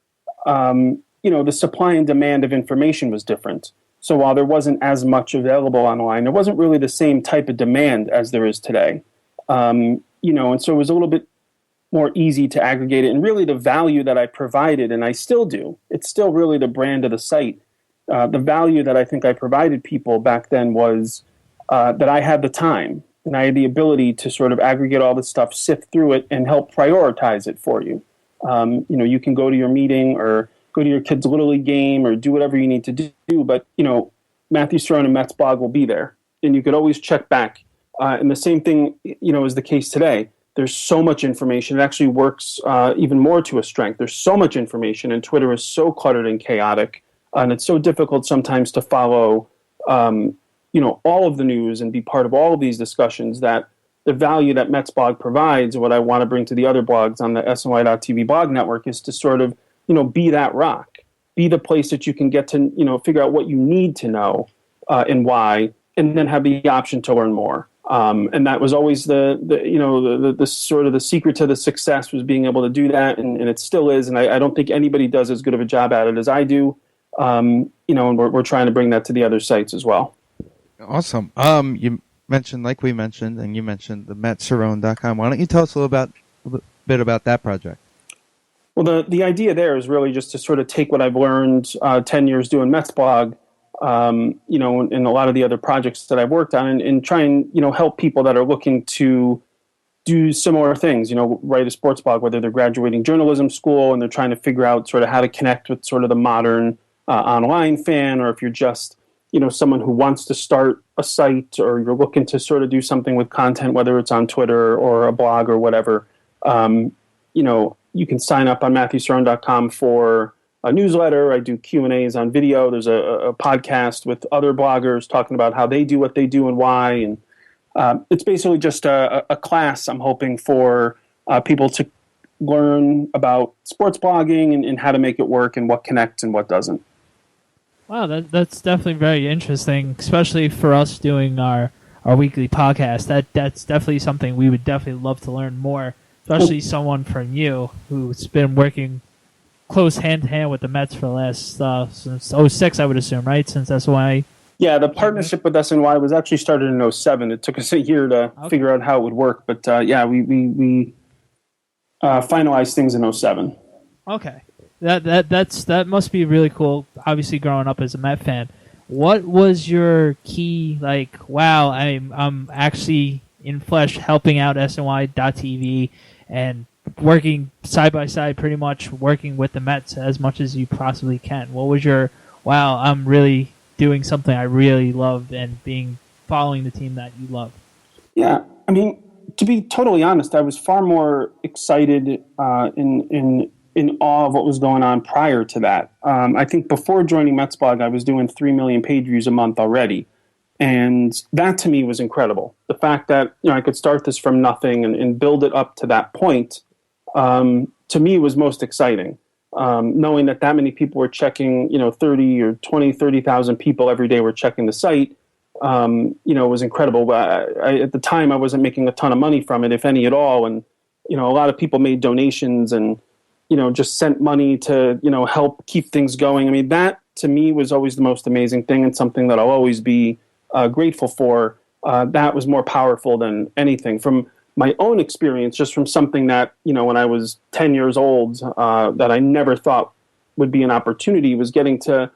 E: the supply and demand of information was different. So while there wasn't as much available online, there wasn't really the same type of demand as there is today. And so it was a little bit more easy to aggregate it. And really the value that I provided, and I still do, it's still really the brand of the site. The value that I think I provided people back then was that I had the time and I had the ability to sort of aggregate all this stuff, sift through it, and help prioritize it for you. You can go to your meeting or go to your kid's Little League game or do whatever you need to do. But, Matthew Cerrone and MetsBlog will be there. and you could always check back. And the same thing, is the case today. There's so much information. It actually works even more to a strength. There's so much information, and Twitter is so cluttered and chaotic, and it's so difficult sometimes to follow, all of the news and be part of all of these discussions, that the value that Mets blog provides, what I want to bring to the other blogs on the SNY.TV blog network, is to sort of, be that rock, be the place that you can get to, figure out what you need to know and why, and then have the option to learn more. And that was always the sort of the secret to the success, was being able to do that, and it still is. And I don't think anybody does as good of a job at it as I do. And we're trying to bring that to the other sites as well.
A: Awesome. You mentioned, like we mentioned, and you mentioned the Cerrone.com. Why don't you tell us a little bit about that project?
E: Well, the idea there is really just to sort of take what I've learned 10 years doing Mets blog, and a lot of the other projects that I've worked on, and try and, help people that are looking to do similar things, write a sports blog, whether they're graduating journalism school and they're trying to figure out sort of how to connect with sort of the modern online fan, or if you're just, someone who wants to start a site, or you're looking to sort of do something with content, whether it's on Twitter or a blog or whatever. You can sign up on MatthewCerrone.com for a newsletter. I do Q&As on video. There's a podcast with other bloggers talking about how they do what they do and why. And it's basically just a class, I'm hoping, for people to learn about sports blogging and how to make it work and what connects and what doesn't.
B: Wow, that's definitely very interesting, especially for us doing our weekly podcast. That's definitely something we would definitely love to learn more, especially someone from you who's been working close hand-to-hand with the Mets for the last, since 2006, I would assume, right? Since SNY.
E: Yeah, the partnership with SNY was actually started in 2007. It took us a year to figure out how it would work. But, we finalized things in 2007.
B: Okay. That must be really cool, obviously, growing up as a Met fan. What was your key, wow, I'm actually in flesh helping out SNY.TV and working side by side, pretty much working with the Mets as much as you possibly can? What was your, wow, I'm really doing something I really loved and following the team that you love?
E: Yeah, I mean, to be totally honest, I was far more excited in awe of what was going on prior to that. I think before joining Mets blog, I was doing 3 million page views a month already. And that to me was incredible. The fact that I could start this from nothing and build it up to that point, to me was most exciting. Knowing that many people were checking, 30 or 20, 30,000 people every day were checking the site, was incredible. At the time, I wasn't making a ton of money from it, if any at all. And, a lot of people made donations and, just sent money to, help keep things going. I mean, that to me was always the most amazing thing, and something that I'll always be grateful for. That was more powerful than anything. From my own experience, just from something that, when I was 10 years old, that I never thought would be an opportunity, was getting to,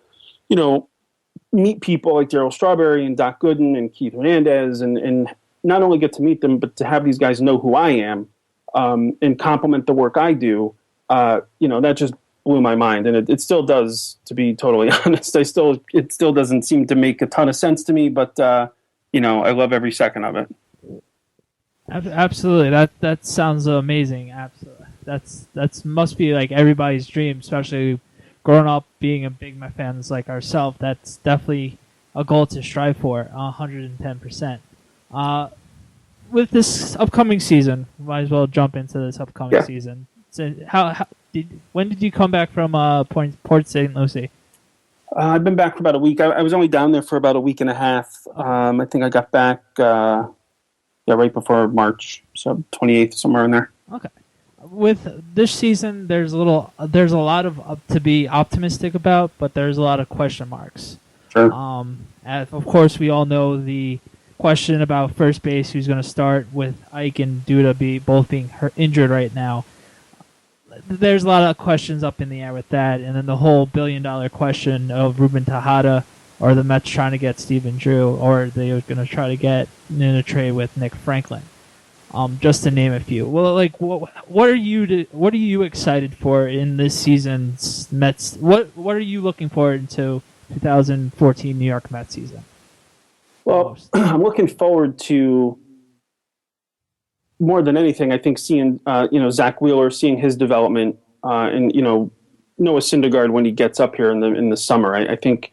E: meet people like Darryl Strawberry and Doc Gooden and Keith Hernandez, and not only get to meet them, but to have these guys know who I am and compliment the work I do. That just blew my mind, and it still does, to be totally honest. It still doesn't seem to make a ton of sense to me, but I love every second of it.
B: Absolutely, that sounds amazing. Absolutely, that's must be like everybody's dream, especially growing up being a big Met fans like ourselves. That's definitely a goal to strive for, 110%. With this upcoming season, might as well jump into this upcoming season. So when did you come back from Port St. Lucie?
E: I've been back for about a week. I was only down there for about a week and a half. I think I got back right before March, so 28th, somewhere in there. Okay.
B: With this season, there's a lot of to be optimistic about, but there's a lot of question marks.
E: Sure.
B: Of course, we all know the question about first base, who's going to start, with Ike and Duda both being injured right now. There's a lot of questions up in the air with that, and then the whole billion-dollar question of Ruben Tejada, or the Mets trying to get Steven Drew, or they were going to try to get in a trade with Nick Franklin, just to name a few. Well, what are you excited for in this season's Mets? What are you looking forward to 2014 New York Mets season? the
E: Well,
B: most?
E: I'm looking forward to, more than anything, I think seeing Zach Wheeler, seeing his development, and Noah Syndergaard when he gets up here in the summer. I think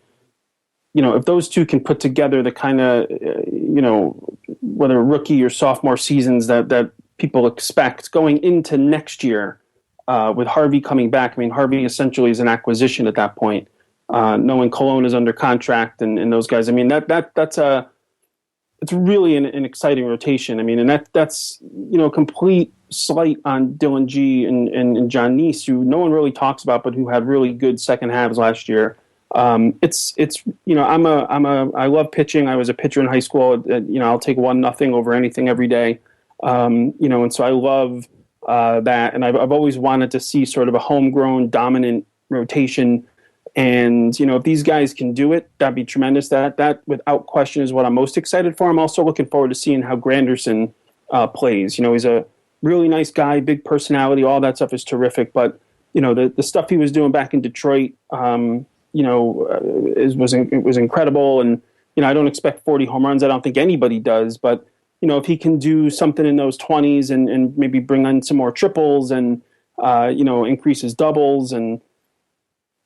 E: if those two can put together the kind of whether rookie or sophomore seasons that people expect going into next year, with Harvey coming back. I mean, Harvey essentially is an acquisition at that point. Knowing Cologne is under contract and those guys. I mean, it's really an exciting rotation. I mean, and that's complete slight on Dylan G and John Neese, who no one really talks about, but who had really good second halves last year. I love pitching. I was a pitcher in high school. I'll take 1-0 over anything every day. And so I love that, and I've always wanted to see sort of a homegrown dominant rotation. And, if these guys can do it, that'd be tremendous. That without question is what I'm most excited for. I'm also looking forward to seeing how Granderson plays. He's a really nice guy, big personality, all that stuff is terrific. But, the stuff he was doing back in Detroit, it was incredible. And, I don't expect 40 home runs. I don't think anybody does. But, if he can do something in those 20s and maybe bring in some more triples and, increase his doubles and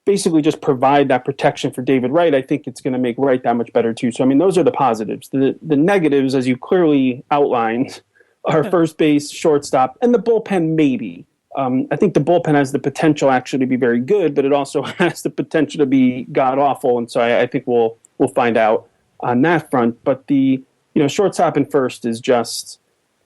E: basically just provide that protection for David Wright, I think it's going to make Wright that much better too. So, I mean, those are the positives. The negatives, as you clearly outlined, are first base, shortstop, and the bullpen maybe. I think the bullpen has the potential actually to be very good, but it also has the potential to be god-awful, and so I think we'll find out on that front. But the shortstop and first is just,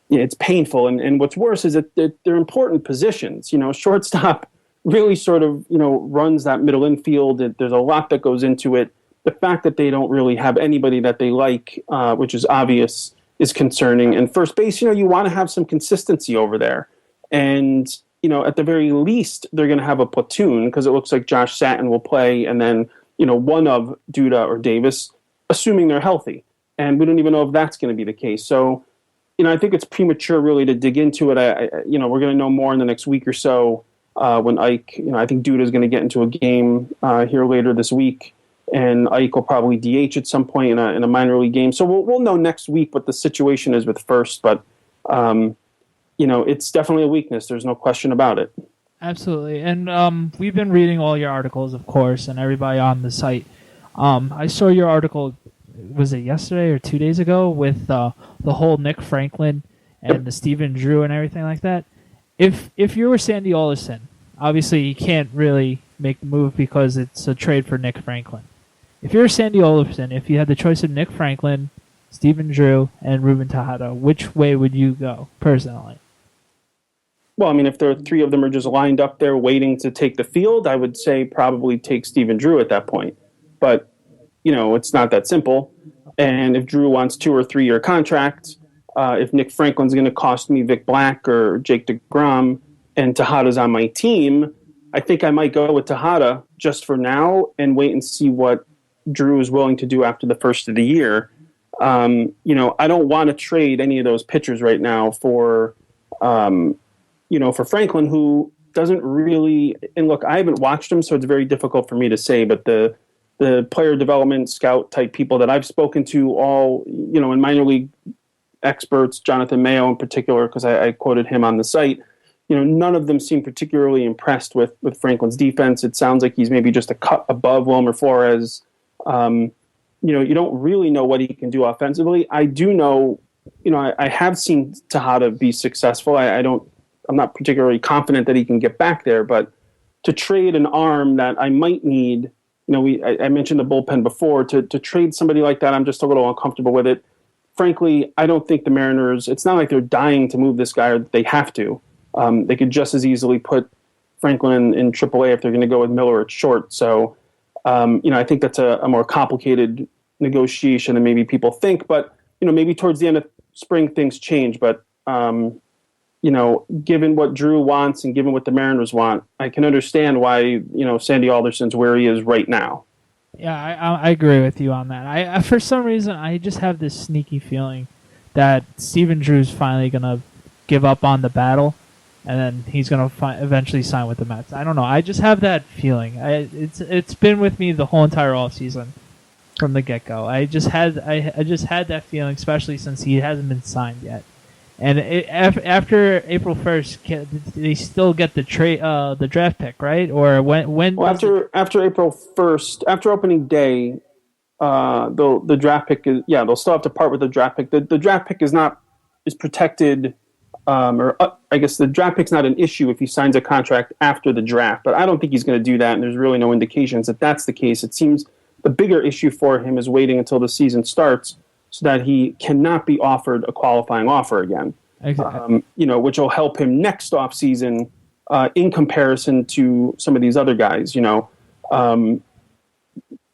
E: it's painful, and what's worse is that they're important positions. Shortstop really sort of, runs that middle infield. There's a lot that goes into it. The fact that they don't really have anybody that they like, which is obvious, is concerning. And first base, you want to have some consistency over there. And, at the very least, they're going to have a platoon because it looks like Josh Satin will play and then, one of Duda or Davis, assuming they're healthy. And we don't even know if that's going to be the case. So, I think it's premature really to dig into it. We're going to know more in the next week or so. When Ike, I think Duda is going to get into a game here later this week, and Ike will probably DH at some point in a minor league game. So we'll know next week what the situation is with first, but it's definitely a weakness. There's no question about it.
B: Absolutely, and we've been reading all your articles, of course, and everybody on the site. I saw your article, was it yesterday or 2 days ago, with the whole Nick Franklin and the Stephen Drew and everything like that. If you were Sandy Alderson, obviously you can't really make the move because it's a trade for Nick Franklin. If you're Sandy Alderson, if you had the choice of Nick Franklin, Stephen Drew, and Ruben Tejada, which way would you go, personally?
E: Well, I mean, if the three of them are just lined up there waiting to take the field, I would say probably take Stephen Drew at that point. But, it's not that simple. And if Drew wants 2 or 3 year contracts, if Nick Franklin's going to cost me Vic Black or Jake DeGrom and Tejada's on my team, I think I might go with Tejada just for now and wait and see what Drew is willing to do after the first of the year. I don't want to trade any of those pitchers right now for Franklin, who doesn't really, and look, I haven't watched him, so it's very difficult for me to say, but the player development scout type people that I've spoken to, all, in minor league experts, Jonathan Mayo in particular, because I quoted him on the site, none of them seem particularly impressed with Franklin's defense. It sounds like he's maybe just a cut above Wilmer Flores. You don't really know what he can do offensively. I do know, I have seen Tejada be successful. I'm not particularly confident that he can get back there, but to trade an arm that I might need, I mentioned the bullpen before, to trade somebody like that, I'm just a little uncomfortable with it. Frankly, I don't think the Mariners, it's not like they're dying to move this guy or they have to. They could just as easily put Franklin in AAA if they're going to go with Miller at short. So, I think that's a more complicated negotiation than maybe people think. But, maybe towards the end of spring things change. But, given what Drew wants and given what the Mariners want, I can understand why, Sandy Alderson's where he is right now.
B: Yeah, I agree with you on that. I for some reason, I just have this sneaky feeling that Stephen Drew's finally going to give up on the battle, and then he's going to eventually sign with the Mets. I don't know. I just have that feeling. It's been with me the whole entire offseason. from the get-go. I just had that feeling, especially since he hasn't been signed yet. And after April 1st, they still get the draft pick, right? Or when?
E: Well, after April 1st, after opening day, the draft pick is they'll still have to part with the draft pick. The draft pick is protected, I guess the draft pick's not an issue if he signs a contract after the draft. But I don't think he's going to do that, and there's really no indications that that's the case. It seems the bigger issue for him is waiting until the season starts, so that he cannot be offered a qualifying offer again.
B: Exactly.
E: Which will help him next offseason in comparison to some of these other guys.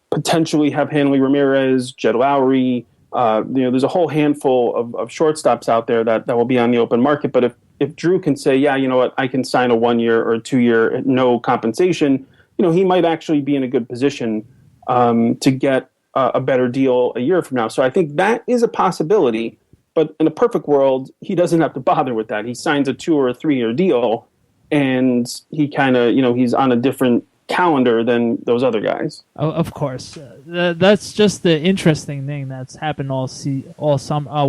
E: Potentially have Hanley Ramirez, Jed Lowry. There's a whole handful of shortstops out there that will be on the open market. But if Drew can say, yeah, you know what, I can sign a 1 year or a 2 year at no compensation, he might actually be in a good position to get a better deal a year from now. So I think that is a possibility, but in a perfect world, he doesn't have to bother with that. He signs a 2 or a 3 year deal, and he kind of, he's on a different calendar than those other guys.
B: Oh, of course. That's just the interesting thing that's happened all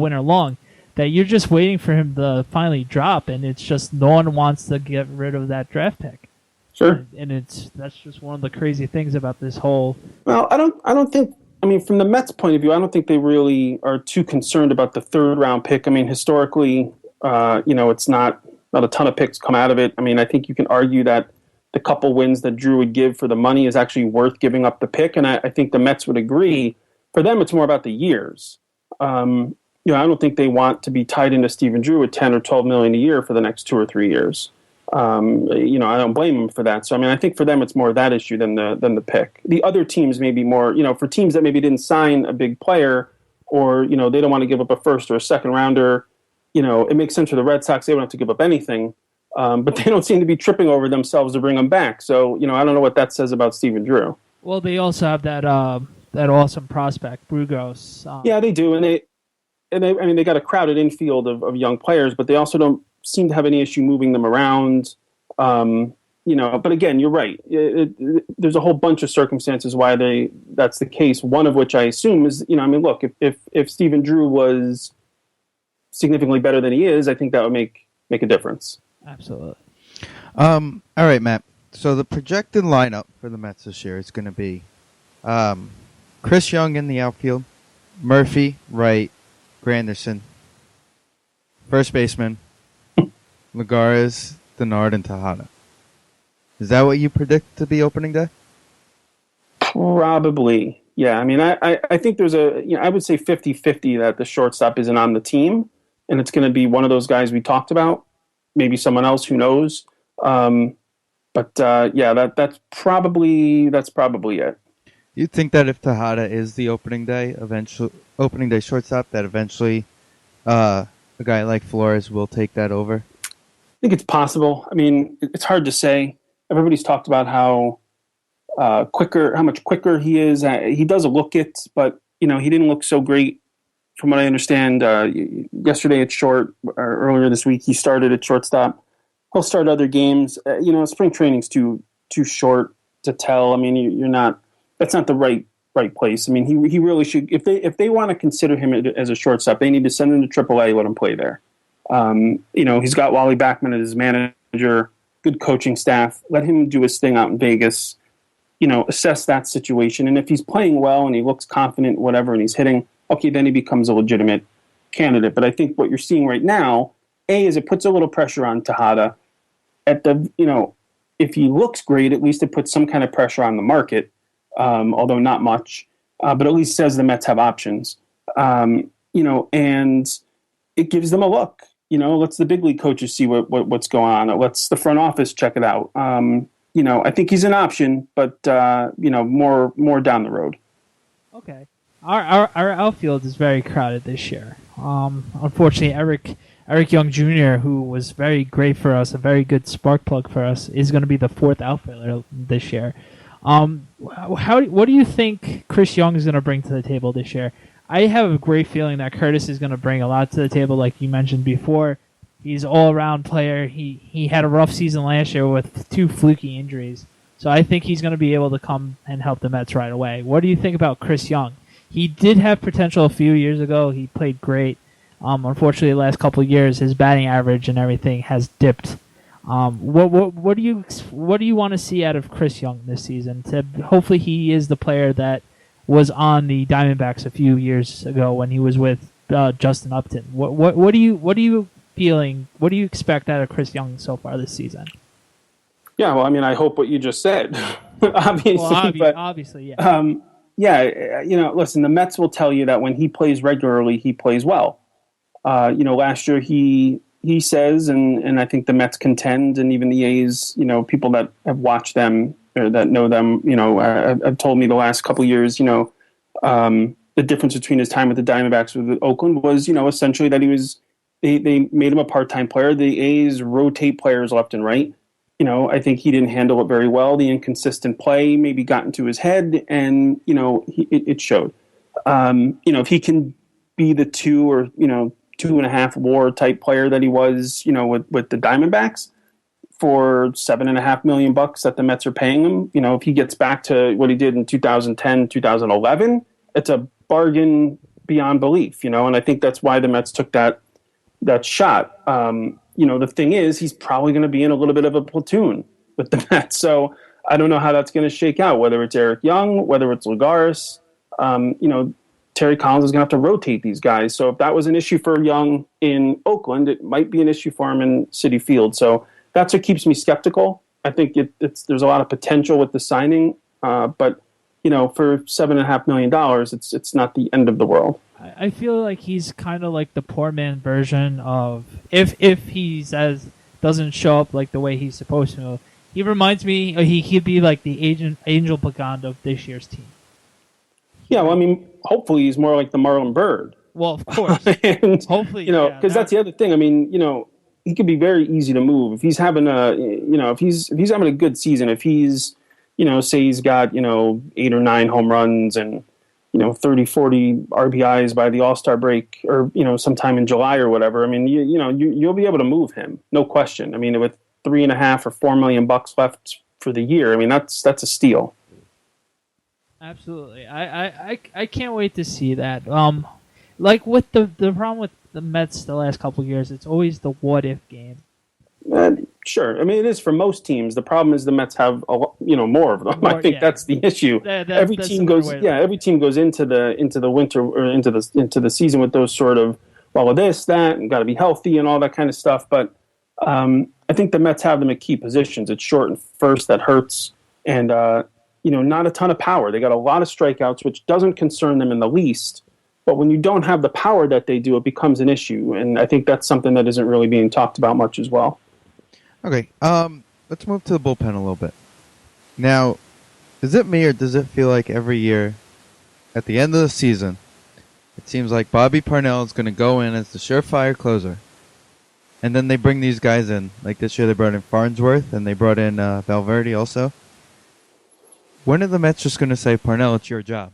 B: winter long, that you're just waiting for him to finally drop, and it's just no one wants to get rid of that draft pick.
E: Sure.
B: And that's just one of the crazy things about this whole.
E: Well, I don't think. I mean, from the Mets' point of view, I don't think they really are too concerned about the third round pick. I mean, historically, it's not a ton of picks come out of it. I mean, I think you can argue that the couple wins that Drew would give for the money is actually worth giving up the pick, and I think the Mets would agree. For them, it's more about the years. I don't think they want to be tied into Stephen Drew at $10 or $12 million a year for the next 2 or 3 years. I don't blame them for that. So, I mean, I think for them it's more that issue than the pick. The other teams may be more, for teams that maybe didn't sign a big player, or, they don't want to give up a first or a second rounder, it makes sense for the Red Sox. They don't have to give up anything, but they don't seem to be tripping over themselves to bring them back. So, I don't know what that says about Stephen Drew.
B: Well, they also have that awesome prospect, Brugos.
E: Yeah, they do. And they got a crowded infield of young players, but they also don't seem to have any issue moving them around. But again, you're right. There's a whole bunch of circumstances why that's the case. One of which I assume is, look, if Stephen Drew was significantly better than he is, I think that would make a difference.
B: Absolutely.
A: All right, Matt. So the projected lineup for the Mets this year is going to be Chris Young in the outfield, Murphy, right, Granderson, first baseman, Lagares, Denard, and Tejada. Is that what you predict to be opening day?
E: Probably. Yeah. I mean, I think there's I would say 50-50 that the shortstop isn't on the team, and it's going to be one of those guys we talked about, maybe someone else, who knows. That's probably it.
A: You think that if Tejada is the opening day shortstop, that eventually a guy like Flores will take that over?
E: I think it's possible. I mean, it's hard to say. Everybody's talked about how much quicker he is. He does look it, but he didn't look so great, from what I understand. Yesterday at short, or earlier this week, he started at shortstop. He'll start other games. Spring training's too short to tell. I mean, you're not. That's not the right place. I mean, he really should. If they want to consider him as a shortstop, they need to send him to AAA, let him play there. He's got Wally Backman as his manager, good coaching staff. Let him do his thing out in Vegas. Assess that situation, and if he's playing well and he looks confident, whatever, and he's hitting, okay, then he becomes a legitimate candidate. But I think what you're seeing right now, is it puts a little pressure on Tejada. If he looks great, at least it puts some kind of pressure on the market, although not much. But at least says the Mets have options. And it gives them a look. Lets the big league coaches see what's going on. Lets the front office check it out. I think he's an option, but more down the road.
B: Okay, our outfield is very crowded this year. Unfortunately, Eric Young Jr., who was very great for us, a very good spark plug for us, is going to be the fourth outfielder this year. What do you think Chris Young is going to bring to the table this year? I have a great feeling that Curtis is going to bring a lot to the table, like you mentioned before. He's an all-around player. He had a rough season last year with 2 fluky injuries. So I think he's going to be able to come and help the Mets right away. What do you think about Chris Young? he did have potential a few years ago. He played great. Unfortunately, the last couple of years, his batting average and everything has dipped. What do you want to see out of Chris Young this season? Hopefully, he is the player that was on the Diamondbacks a few years ago when he was with Justin Upton. What are you feeling? What do you expect out of Chris Young so far this season?
E: Yeah, well, I mean, I hope what you just said. Obviously,
B: obviously, yeah.
E: Listen, the Mets will tell you that when he plays regularly, he plays well. Last year he says, and I think the Mets contend, and even the A's, people that have watched them or that know them, have told me the last couple of years, the difference between his time with the Diamondbacks with Oakland was, essentially that they made him a part-time player. The A's rotate players left and right. I think he didn't handle it very well. The inconsistent play maybe got into his head, and it showed. If he can be the 2 or 2.5 WAR type player that he was, with the Diamondbacks for $7.5 million that the Mets are paying him, if he gets back to what he did in 2010, 2011, it's a bargain beyond belief. And I think that's why the Mets took that shot. The thing is, he's probably going to be in a little bit of a platoon with the Mets. So I don't know how that's going to shake out, whether it's Eric Young, whether it's Lagares. Terry Collins is going to have to rotate these guys. So if that was an issue for Young in Oakland, it might be an issue for him in Citi Field. So that's what keeps me skeptical. I think there's a lot of potential with the signing, but for $7.5 million, it's not the end of the world.
B: I feel like he's kind of like the poor man version of if doesn't show up like the way he's supposed to. He reminds me he'd be like the Angel Pagano of this year's team. Yeah,
E: well, I mean, hopefully he's more like the Marlon Byrd.
B: Well, of course.
E: And,
B: hopefully,
E: because that's the other thing. I mean, he could be very easy to move if he's having if he's having a good season. If he's, say he's got 8 or 9 home runs and 30, 40 RBIs by the All-Star break or, sometime in July or whatever. I mean, you'll be able to move him. No question. I mean, with $3.5 or $4 million left for the year, I mean, that's a steal.
B: Absolutely. I can't wait to see that. Like with the problem with the Mets the last couple of years, it's always the what if game.
E: Sure. I mean, it is for most teams. The problem is the Mets have more of them. I think that's the issue. Every team goes into the winter or into the season with those sort of this, that, and got to be healthy and all that kind of stuff. But I think the Mets have them at key positions. It's short and first that hurts, and not a ton of power. They got a lot of strikeouts, which doesn't concern them in the least. But when you don't have the power that they do, it becomes an issue, and I think that's something that isn't really being talked about much as well.
A: Okay, let's move to the bullpen a little bit. Now, is it me or does it feel like every year, at the end of the season, it seems like Bobby Parnell is going to go in as the surefire closer, and then they bring these guys in. Like this year they brought in Farnsworth, and they brought in Valverde also. When are the Mets just going to say, Parnell, it's your job?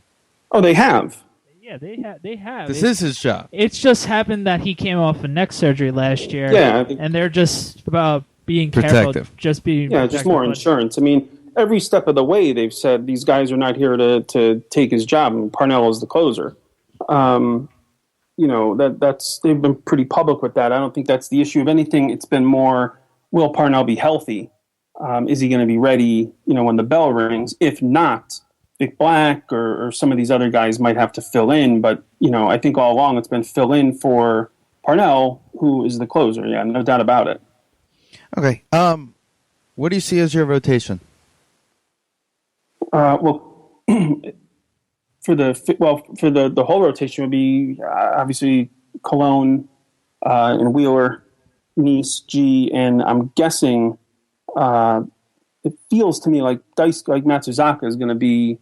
E: Oh, they have.
B: Yeah, they have.
A: This is his job.
B: It's just happened that he came off of neck surgery last year.
E: Yeah.
B: And they're just about being
A: protective.
B: Careful. Just being protective.
E: Just more insurance. I mean, every step of the way they've said these guys are not here to take his job. I mean, Parnell is the closer. That's they've been pretty public with that. I don't think that's the issue. If anything, it's been more, will Parnell be healthy? Is he going to be ready, when the bell rings? If not, Vic Black or some of these other guys might have to fill in. But, I think all along it's been fill in for Parnell, who is the closer. Yeah, no doubt about it.
A: Okay. What do you see as your rotation?
E: For the whole rotation would be obviously Cologne and Wheeler, Nice, G, and I'm guessing it feels to me like Matsuzaka is going to be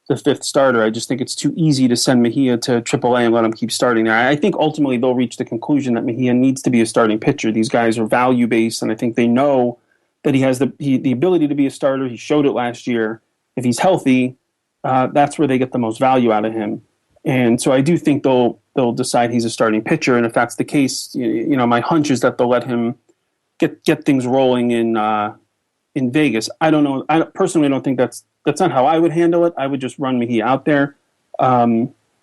E: the 5th starter. I just think it's too easy to send Mejia to AAA and let him keep starting there. I think ultimately they'll reach the conclusion that Mejia needs to be a starting pitcher. These guys are value-based, and I think they know that he has the ability to be a starter. He showed it last year. If he's healthy, that's where they get the most value out of him. And so I do think they'll decide he's a starting pitcher, and if that's the case, my hunch is that they'll let him get things rolling in Vegas. I don't know. I personally don't think that's not how I would handle it. I would just run Mejia out there.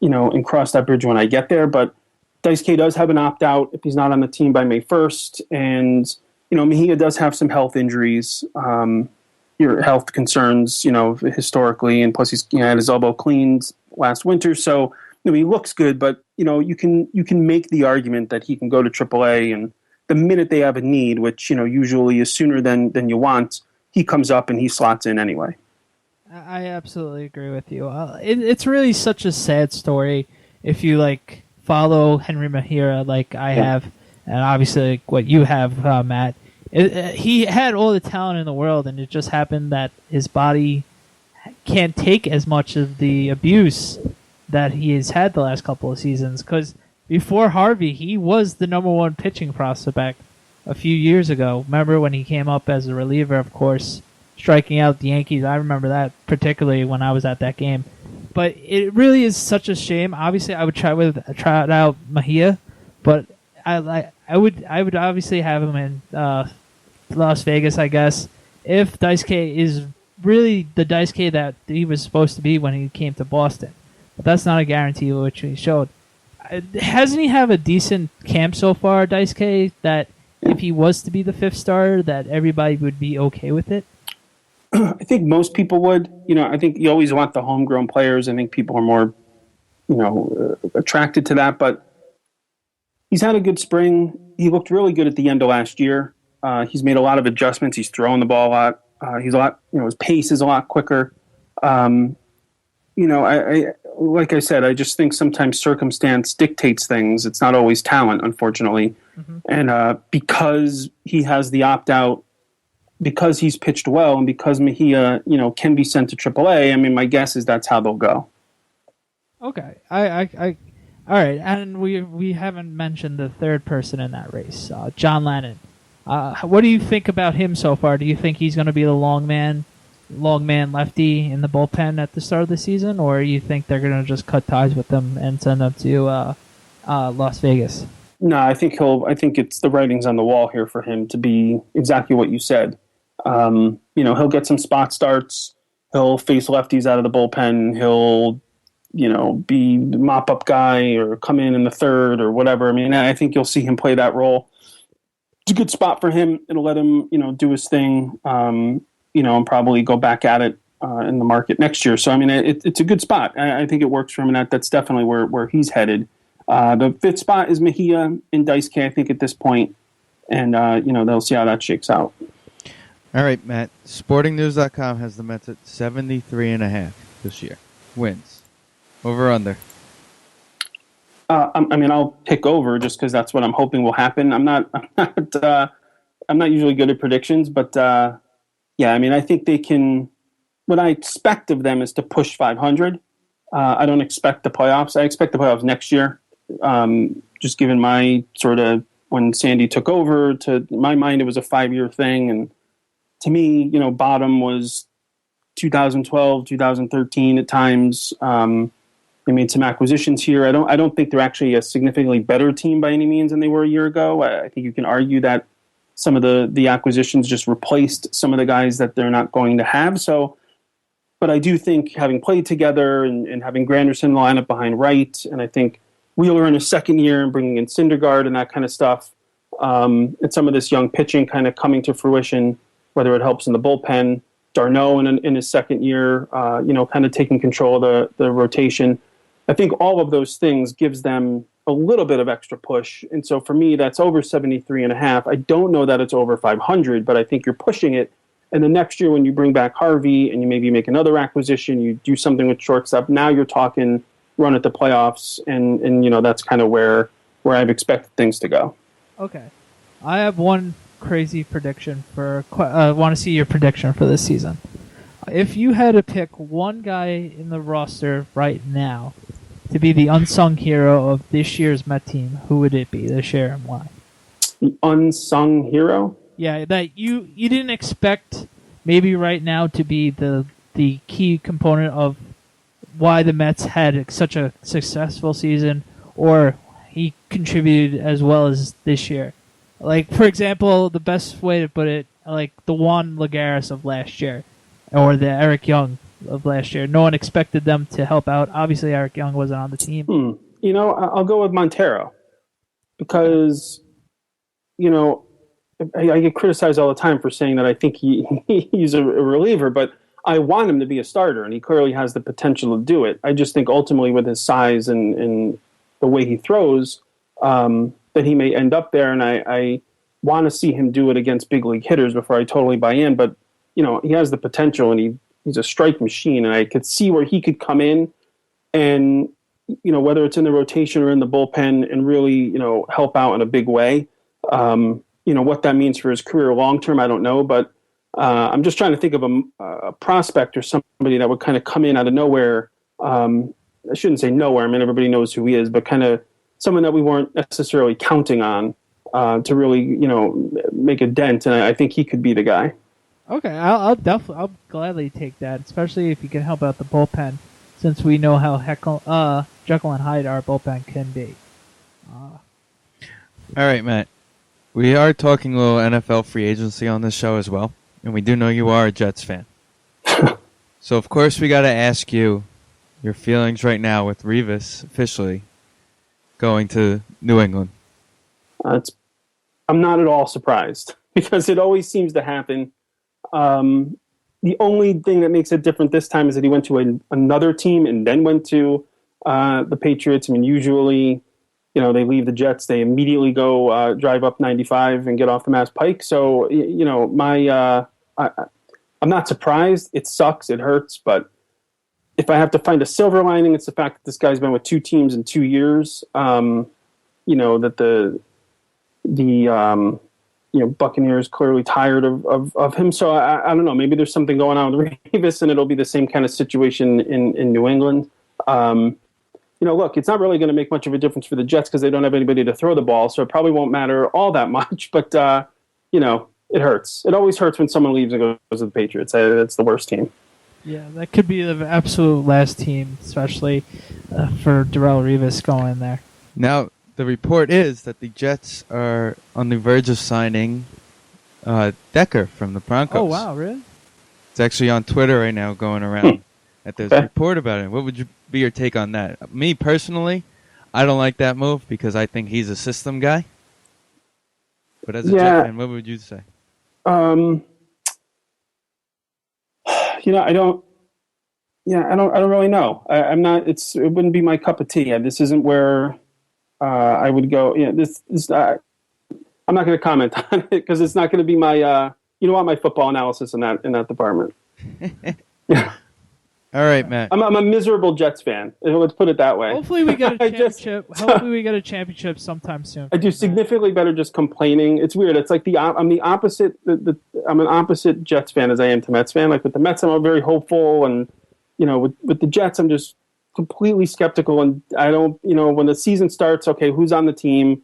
E: and cross that bridge when I get there. But Daisuke does have an opt-out if he's not on the team by May 1st. And, Mejia does have some health injuries, your health concerns, historically. And plus he's had his elbow cleaned last winter. So, he looks good, but, you can make the argument that he can go to AAA, and the minute they have a need, which, usually is sooner than you want, he comes up and he slots in anyway.
B: I absolutely agree with you. It's really such a sad story if you follow Henry Mejia like I have, and obviously what you have, Matt. He had all the talent in the world, and it just happened that his body can't take as much of the abuse that he has had the last couple of seasons. Because before Harvey, he was the number one pitching prospect a few years ago. Remember when he came up as a reliever, of course, striking out the Yankees? I remember that particularly when I was at that game. But it really is such a shame. Obviously, I would try out Mejia, but I would obviously have him in Las Vegas, I guess, if Daisuke is really the Daisuke that he was supposed to be when he came to Boston. But that's not a guarantee, which he showed. Hasn't he have a decent camp so far, Daisuke, that if he was to be the fifth starter, that everybody would be okay with it?
E: I think most people would. I think you always want the homegrown players. I think people are more, attracted to that. But he's had a good spring. He looked really good at the end of last year. He's made a lot of adjustments. He's throwing the ball a lot. He's a lot, his pace is a lot quicker. I like I said, I just think sometimes circumstance dictates things. It's not always talent, unfortunately. Mm-hmm. And because he has the opt-out, because he's pitched well, and because Mejia, can be sent to AAA, I mean, my guess is that's how they'll go.
B: Okay. All right. And we haven't mentioned the third person in that race, John Lennon. What do you think about him so far? Do you think he's going to be the long man lefty in the bullpen at the start of the season, or you think they're going to just cut ties with him and send him to Las Vegas?
E: No, I think it's the writing's on the wall here for him to be exactly what you said. He'll get some spot starts. He'll face lefties out of the bullpen. He'll, be the mop-up guy or come in the third or whatever. I mean, I think you'll see him play that role. It's a good spot for him. It'll let him, do his thing, and probably go back at it in the market next year. So, I mean, it's a good spot. I think it works for him, and that's definitely where he's headed. The fifth spot is Mejia and Daisuke, I think, at this point. And, they'll see how that shakes out.
A: All right, Matt. SportingNews.com has the Mets at 73.5 this year. Wins. Over under.
E: I'll pick over just because that's what I'm hoping will happen. I'm not usually good at predictions, but I think they can. What I expect of them is to push 500. I don't expect the playoffs. I expect the playoffs next year. Just given my sort of when Sandy took over, to my mind, it was a 5-year thing, and to me, bottom was 2012, 2013 at times. They made some acquisitions here. I don't think they're actually a significantly better team by any means than they were a year ago. I think you can argue that some of the acquisitions just replaced some of the guys that they're not going to have. So, but I do think having played together and having Granderson in the lineup behind right, and I think Wheeler in his second year and bringing in Syndergaard and that kind of stuff, and some of this young pitching kind of coming to fruition, whether it helps in the bullpen, Darno in his second year, kind of taking control of the rotation. I think all of those things gives them a little bit of extra push. And so for me, that's over 73.5. I don't know that it's over 500, but I think you're pushing it. And the next year when you bring back Harvey and you maybe make another acquisition, you do something with shortstop, now you're talking run at the playoffs. And that's kind of where I've expected things to go.
B: Okay. I have one crazy prediction I want to see your prediction for this season. If you had to pick one guy in the roster right now to be the unsung hero of this year's Met team, who would it be this year and why?
E: The unsung hero?
B: Yeah, that you didn't expect maybe right now to be the key component of why the Mets had such a successful season, or he contributed as well as this year. Like, for example, the best way to put it, like the Juan Lagares of last year, or the Eric Young of last year. No one expected them to help out. Obviously, Eric Young wasn't on the team.
E: You know, I'll go with Montero because, you know, I get criticized all the time for saying that I think he's a reliever, but I want him to be a starter, and he clearly has the potential to do it. I just think ultimately with his size and the way he throws, that he may end up there, and I want to see him do it against big league hitters before I totally buy in. But, you know, he has the potential, and he's a strike machine, and I could see where he could come in and, you know, whether it's in the rotation or in the bullpen and really, you know, help out in a big way. You know, what that means for his career long-term, I don't know, but I'm just trying to think of a prospect or somebody that would kind of come in out of nowhere. I shouldn't say nowhere. I mean, everybody knows who he is, but kind of someone that we weren't necessarily counting on to really, you know, make a dent. And I think he could be the guy.
B: Okay, I'll gladly take that, especially if you can help out the bullpen, since we know how Jekyll and Hyde our bullpen can be.
A: All right, Matt. We are talking a little NFL free agency on this show as well, and we do know you are a Jets fan. So, of course, we got to ask you your feelings right now with Revis officially going to New England.
E: I'm not at all surprised because it always seems to happen. The only thing that makes it different this time is that he went to another team and then went to the Patriots. I mean, usually, you know, they leave the Jets, they immediately go drive up 95 and get off the Mass Pike. So, you know, I'm not surprised. It sucks. It hurts. But if I have to find a silver lining, it's the fact that this guy's been with two teams in 2 years. You know, that the you know, Buccaneers clearly tired of him. So I don't know. Maybe there's something going on with Revis, and it'll be the same kind of situation in New England. You know, look, it's not really going to make much of a difference for the Jets because they don't have anybody to throw the ball, so it probably won't matter all that much. But, you know, it hurts. It always hurts when someone leaves and goes to the Patriots. It's the worst team.
B: Yeah, that could be the absolute last team, especially for Darrelle Revis going there.
A: Now, the report is that the Jets are on the verge of signing Decker from the Broncos.
B: Oh, wow, really?
A: It's actually on Twitter right now going around that there's a report about it. What would be your take on that? Me, personally, I don't like that move because I think he's a system guy. But as a Jet fan, what would you say?
E: You know, I don't really know. I'm not. It wouldn't be my cup of tea. This isn't where I would go. You know, I'm not going to comment on it because it's not going to be my. You know what? My football analysis in that department. Yeah.
A: All right, Matt.
E: I'm a miserable Jets fan. Let's put it that way.
B: Hopefully we get a championship. Hopefully we get a championship sometime soon.
E: I do significantly better just complaining. It's weird. It's like I'm the opposite. I'm an opposite Jets fan as I am to Mets fan. Like with the Mets, I'm very hopeful, and you know, with the Jets, I'm just completely skeptical. And I don't, you know, when the season starts, okay, who's on the team?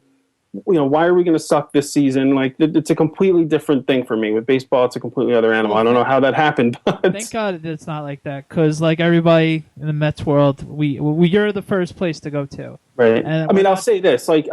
E: You know, why are we going to suck this season? Like, it's a completely different thing for me. With baseball, it's a completely other animal. I don't know how that happened. But
B: thank God it's not like that, because like everybody in the Mets world, you're the first place to go to.
E: Right. And I mean, I'll say this: like,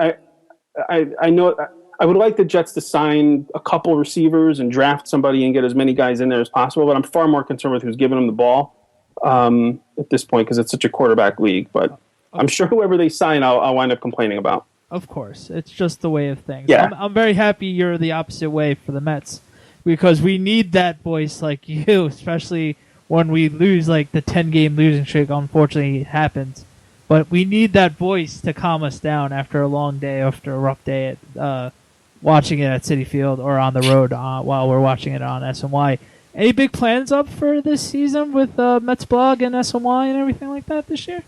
E: I know I would like the Jets to sign a couple receivers and draft somebody and get as many guys in there as possible. But I'm far more concerned with who's giving them the ball at this point because it's such a quarterback league. But I'm sure whoever they sign, I'll wind up complaining about.
B: Of course. It's just the way of things.
E: Yeah.
B: I'm very happy you're the opposite way for the Mets because we need that voice like you, especially when we lose like the 10-game losing streak. Unfortunately, it happens. But we need that voice to calm us down after a long day, after a rough day at watching it at Citi Field or on the road while we're watching it on SNY. Any big plans up for this season with Mets blog and SNY and everything like that this year?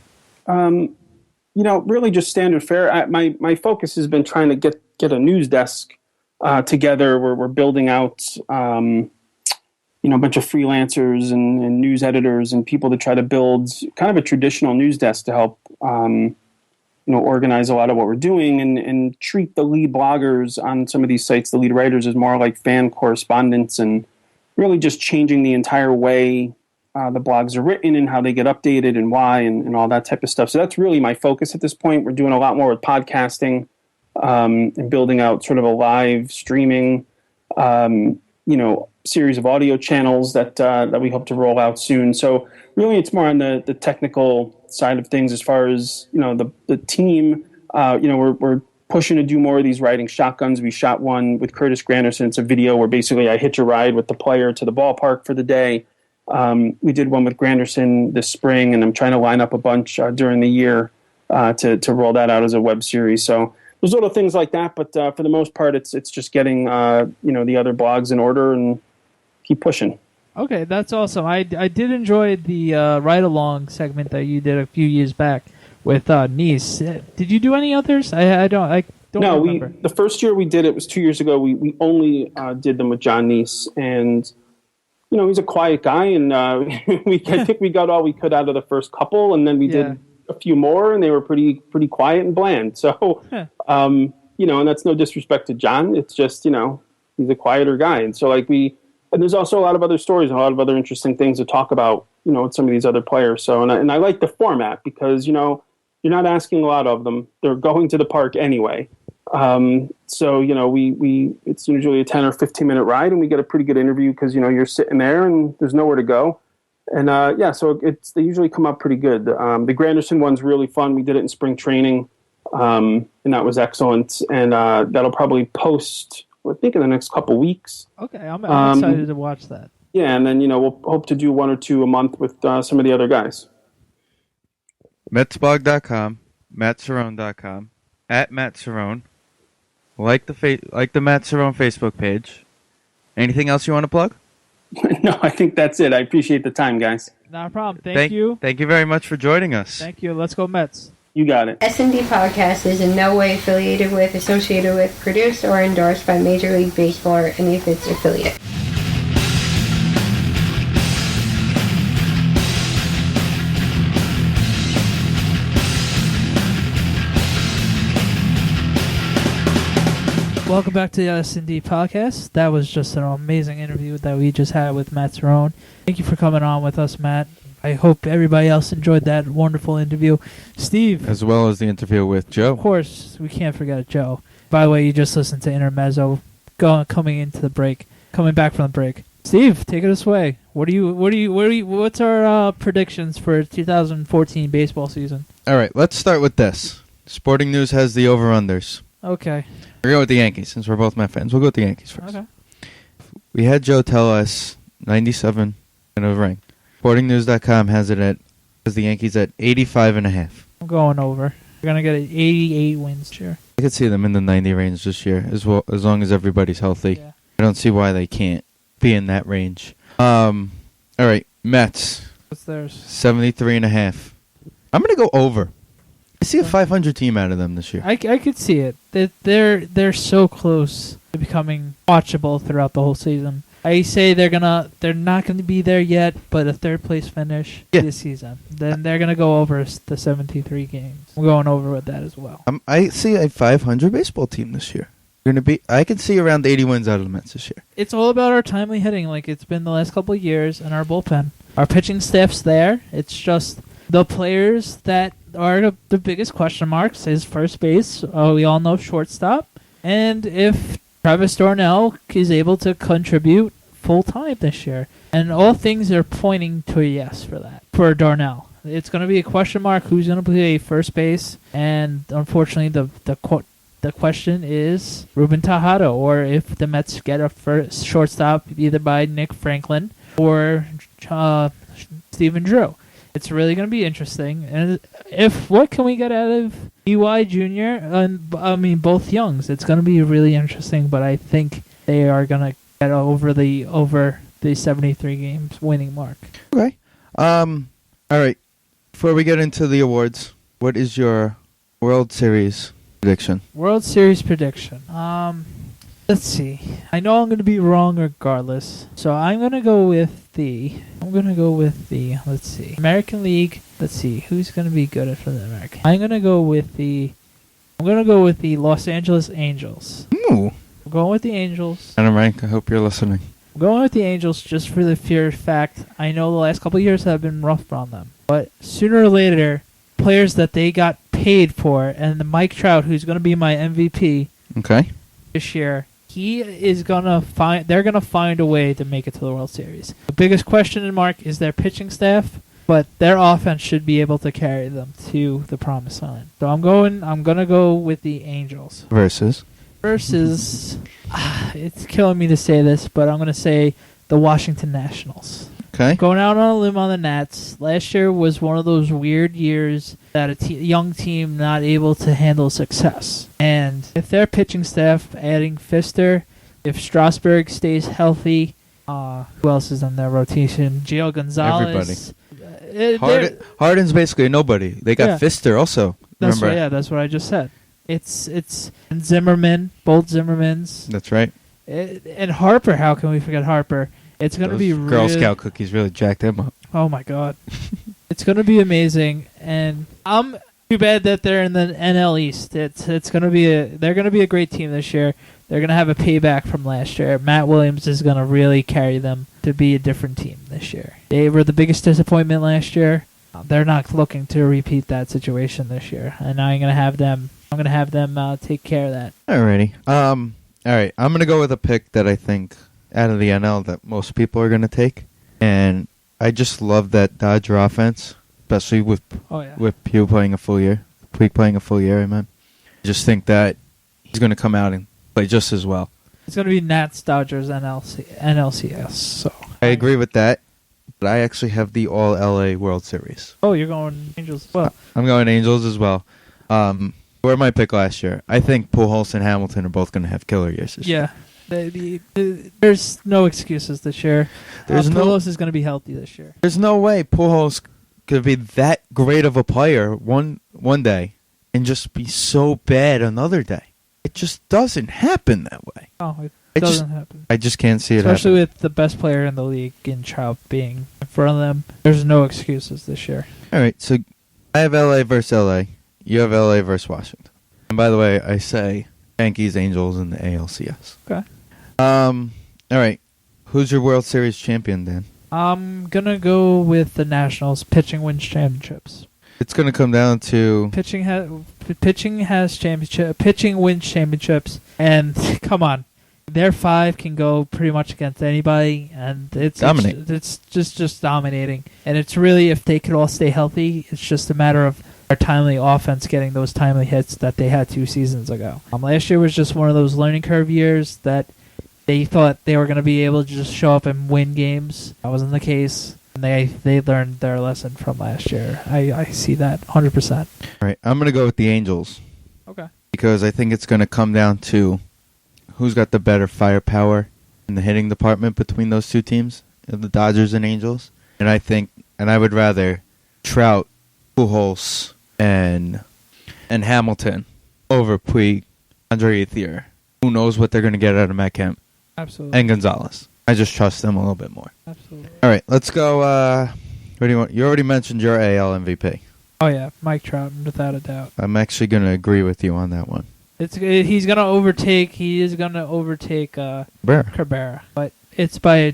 E: You know, really just standard fare. My focus has been trying to get a news desk together where we're building out, you know, a bunch of freelancers and news editors and people to try to build kind of a traditional news desk to help, you know, organize a lot of what we're doing and treat the lead bloggers on some of these sites, the lead writers, as more like fan correspondents and really just changing the entire way the blogs are written and how they get updated and why and all that type of stuff. So that's really my focus at this point. We're doing a lot more with podcasting and building out sort of a live streaming series of audio channels that we hope to roll out soon. So really, it's more on the technical side of things as far as the team. We're pushing to do more of these riding shotguns. We shot one with Curtis Granderson. It's a video where basically I hitch a ride with the player to the ballpark for the day. We did one with Granderson this spring, and I'm trying to line up a bunch during the year to roll that out as a web series. So there's little things like that, but for the most part, it's just getting the other blogs in order and keep pushing.
B: Okay, that's awesome. I did enjoy the ride along segment that you did a few years back with Nice. Did you do any others? I don't remember.
E: The first year we did it was 2 years ago. We only did them with John Nice, and he's a quiet guy, and I think we got all we could out of the first couple, and then we did a few more, and they were pretty quiet and bland. So, and that's no disrespect to John. It's just he's a quieter guy, and so and there's also a lot of other stories and a lot of other interesting things to talk about, with some of these other players. So, and I like the format because you're not asking a lot of them. They're going to the park anyway. So, it's usually a 10 or 15 minute ride, and we get a pretty good interview because, you're sitting there and there's nowhere to go. And, so they usually come out pretty good. The Granderson one's really fun. We did it in spring training, and that was excellent. And, that'll probably post, I think, in the next couple weeks.
B: Okay. I'm excited to watch that.
E: Yeah. And then, we'll hope to do one or two a month with, some of the other guys.
A: Metsblog.com, MattCerrone.com, @MattCerrone. Like the Matt Cerrone Facebook page. Anything else you want to plug?
E: No, I think that's it. I appreciate the time, guys.
B: Not a problem. Thank you.
A: Thank you very much for joining us.
B: Thank you. Let's go Mets.
E: You got it.
D: SND Podcast is in no way affiliated with, associated with, produced, or endorsed by Major League Baseball or any of its affiliates.
B: Welcome back to the S&D Podcast. That was just an amazing interview that we just had with Matt Cerrone. Thank you for coming on with us, Matt. I hope everybody else enjoyed that wonderful interview. Steve.
A: As well as the interview with Joe.
B: Of course, we can't forget Joe. By the way, you just listened to Intermezzo coming back from the break. Steve, take us away. What's our predictions for 2014 baseball season?
A: All right, let's start with this. Sporting News has the over-unders.
B: Okay.
A: We're going with the Yankees, since we're both Met fans. We'll go with the Yankees first.
B: Okay.
A: We had Joe tell us 97 and a ring. SportingNews.com has the Yankees at 85.5.
B: I'm going over. We're going to get 88 wins this year.
A: I could see them in the 90 range this year, as long as everybody's healthy.
B: Yeah. I
A: don't see why they can't be in that range. All right, Mets.
B: What's theirs?
A: 73.5. I'm going to go over. I see a 500 team out of them this year.
B: I could see it. They're so close to becoming watchable throughout the whole season. I say they're not gonna be there yet, but a third place finish this season. Then they're gonna go over the 73 games. I'm going over with that as well.
A: I see a 500 baseball team this year. I can see around 80 wins out of the Mets this year.
B: It's all about our timely hitting, like it's been the last couple of years, and our bullpen. Our pitching staff's there. It's just the players that are the biggest question marks is first base. We all know shortstop. And if Travis Darnell is able to contribute full time this year. And all things are pointing to a yes for that, for Darnell. It's going to be a question mark who's going to play first base. And unfortunately, the question is Ruben Tejada, or if the Mets get a first shortstop either by Nick Franklin or Stephen Drew. It's really going to be interesting. And what can we get out of EY Jr.? Both Youngs. It's going to be really interesting, but I think they are going to get over the 73 games winning mark.
A: Okay. All right. Before we get into the awards, what is your World Series prediction?
B: World Series prediction. Let's see. I know I'm going to be wrong regardless. So I'm going to go with the let's see, American League. Let's see who's going to be good for the American. I'm going to go with the Los Angeles Angels.
A: Ooh.
B: I'm going with the Angels.
A: Adam Rank, I hope you're listening.
B: I'm going with the Angels just for the pure fact I know the last couple of years have been rough on them. But sooner or later, players that they got paid for, and the Mike Trout, who's going to be my MVP
A: this
B: year, they're gonna find a way to make it to the World Series. The biggest question mark is their pitching staff, but their offense should be able to carry them to the promised land. So I'm gonna go with the Angels.
A: Versus.
B: It's killing me to say this, but I'm gonna say the Washington Nationals.
A: Okay.
B: Going out on a limb on the Nats. Last year was one of those weird years that young team not able to handle success. And if their pitching staff, adding Fister, if Strasburg stays healthy, who else is on their rotation? Gio Gonzalez.
A: Everybody. Harden's basically a nobody. They got Fister also.
B: That's what I just said. It's and Zimmerman, both Zimmermans.
A: That's right.
B: And Harper, how can we forget Harper? It's going to be
A: Girl Scout cookies really jacked him up.
B: Oh my God. It's going to be amazing, and I'm too bad that they're in the NL East. It's going to be they're going to be a great team this year. They're going to have a payback from last year. Matt Williams is going to really carry them to be a different team this year. They were the biggest disappointment last year. They're not looking to repeat that situation this year, and I'm going to have them. Take care of that.
A: Alrighty. All right. I'm going to go with a pick that I think out of the NL that most people are going to take, and I just love that Dodger offense, especially with Puig playing a full year. I mean, I just think that he's going to come out and play just as well.
B: It's going to be Nats, Dodgers, NLCS. So
A: I agree with that, but I actually have the All LA World Series.
B: Oh, you're going Angels as well.
A: I'm going Angels as well. Where my pick last year, I think Pujols and Hamilton are both going to have killer years this year.
B: There's no excuses this year. Pujols is going to be healthy this year.
A: There's no way Pujols could be that great of a player one day and just be so bad another day. It just doesn't happen that way.
B: Oh, it doesn't happen.
A: I just can't see it
B: Especially
A: happen.
B: with the best player in the league in Trout being in front of them. There's no excuses this year.
A: All right, so I have LA versus LA. You have LA versus Washington. And by the way, I say Yankees, Angels, and the ALCS.
B: Okay.
A: All right. Who's your World Series champion, Dan?
B: I'm gonna go with the Nationals. Pitching wins championships.
A: It's gonna come down to
B: pitching wins championships, and come on, their five can go pretty much against anybody, and it's just dominating. And it's really, if they could all stay healthy, it's just a matter of our timely offense getting those timely hits that they had 2 seasons ago. Last year was just one of those learning curve years that they thought they were going to be able to just show up and win games. That wasn't the case. And they learned their lesson from last year. I see that 100%.
A: All right, I'm going to go with the Angels.
B: Okay.
A: Because I think it's going to come down to who's got the better firepower in the hitting department between those two teams, the Dodgers and Angels. And I would rather Trout, Pujols, and Hamilton over Puig, Andre Ethier. Who knows what they're going to get out of Matt Kemp?
B: Absolutely.
A: And Gonzalez. I just trust them a little bit more.
B: Absolutely.
A: All right, let's go. What do you want? You already mentioned your AL MVP.
B: Oh yeah, Mike Trout, without a doubt.
A: I'm actually going to agree with you on that one.
B: He's going to overtake. He is going to overtake Cabrera, but it's by a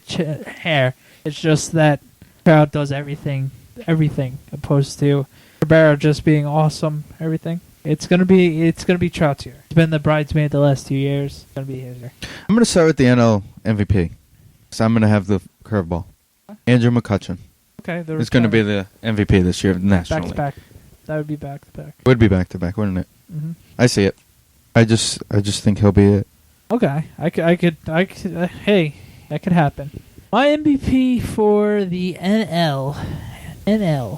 B: hair. It's just that Trout does everything, opposed to Cabrera just being awesome. Everything. It's gonna be Trout's year. He's been the bridesmaid the last 2 years. It's gonna be his year.
A: I'm gonna start with the NL MVP. So I'm gonna have the curveball. Andrew McCutchen.
B: Okay,
A: it's gonna be the MVP this year nationally.
B: Back to back. That would be back to back.
A: Would be back to back, wouldn't it?
B: Mm-hmm.
A: I see it. I just think he'll be it.
B: Okay, I could. Hey, that could happen. My MVP for the NL.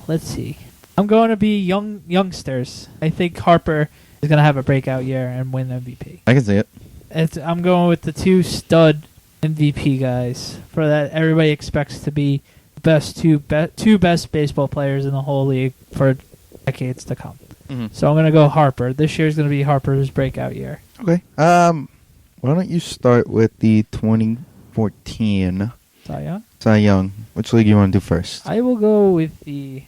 B: Let's see. I'm going to be youngsters. I think Harper is going to have a breakout year and win MVP.
A: I can see it.
B: I'm going with the 2 stud MVP guys for that. Everybody expects to be the two best baseball players in the whole league for decades to come. Mm-hmm. So I'm going to go Harper. This year is going to be Harper's breakout year.
A: Okay. Why don't you start with the 2014 Cy Young? Which league you want to do first?
B: I will go with the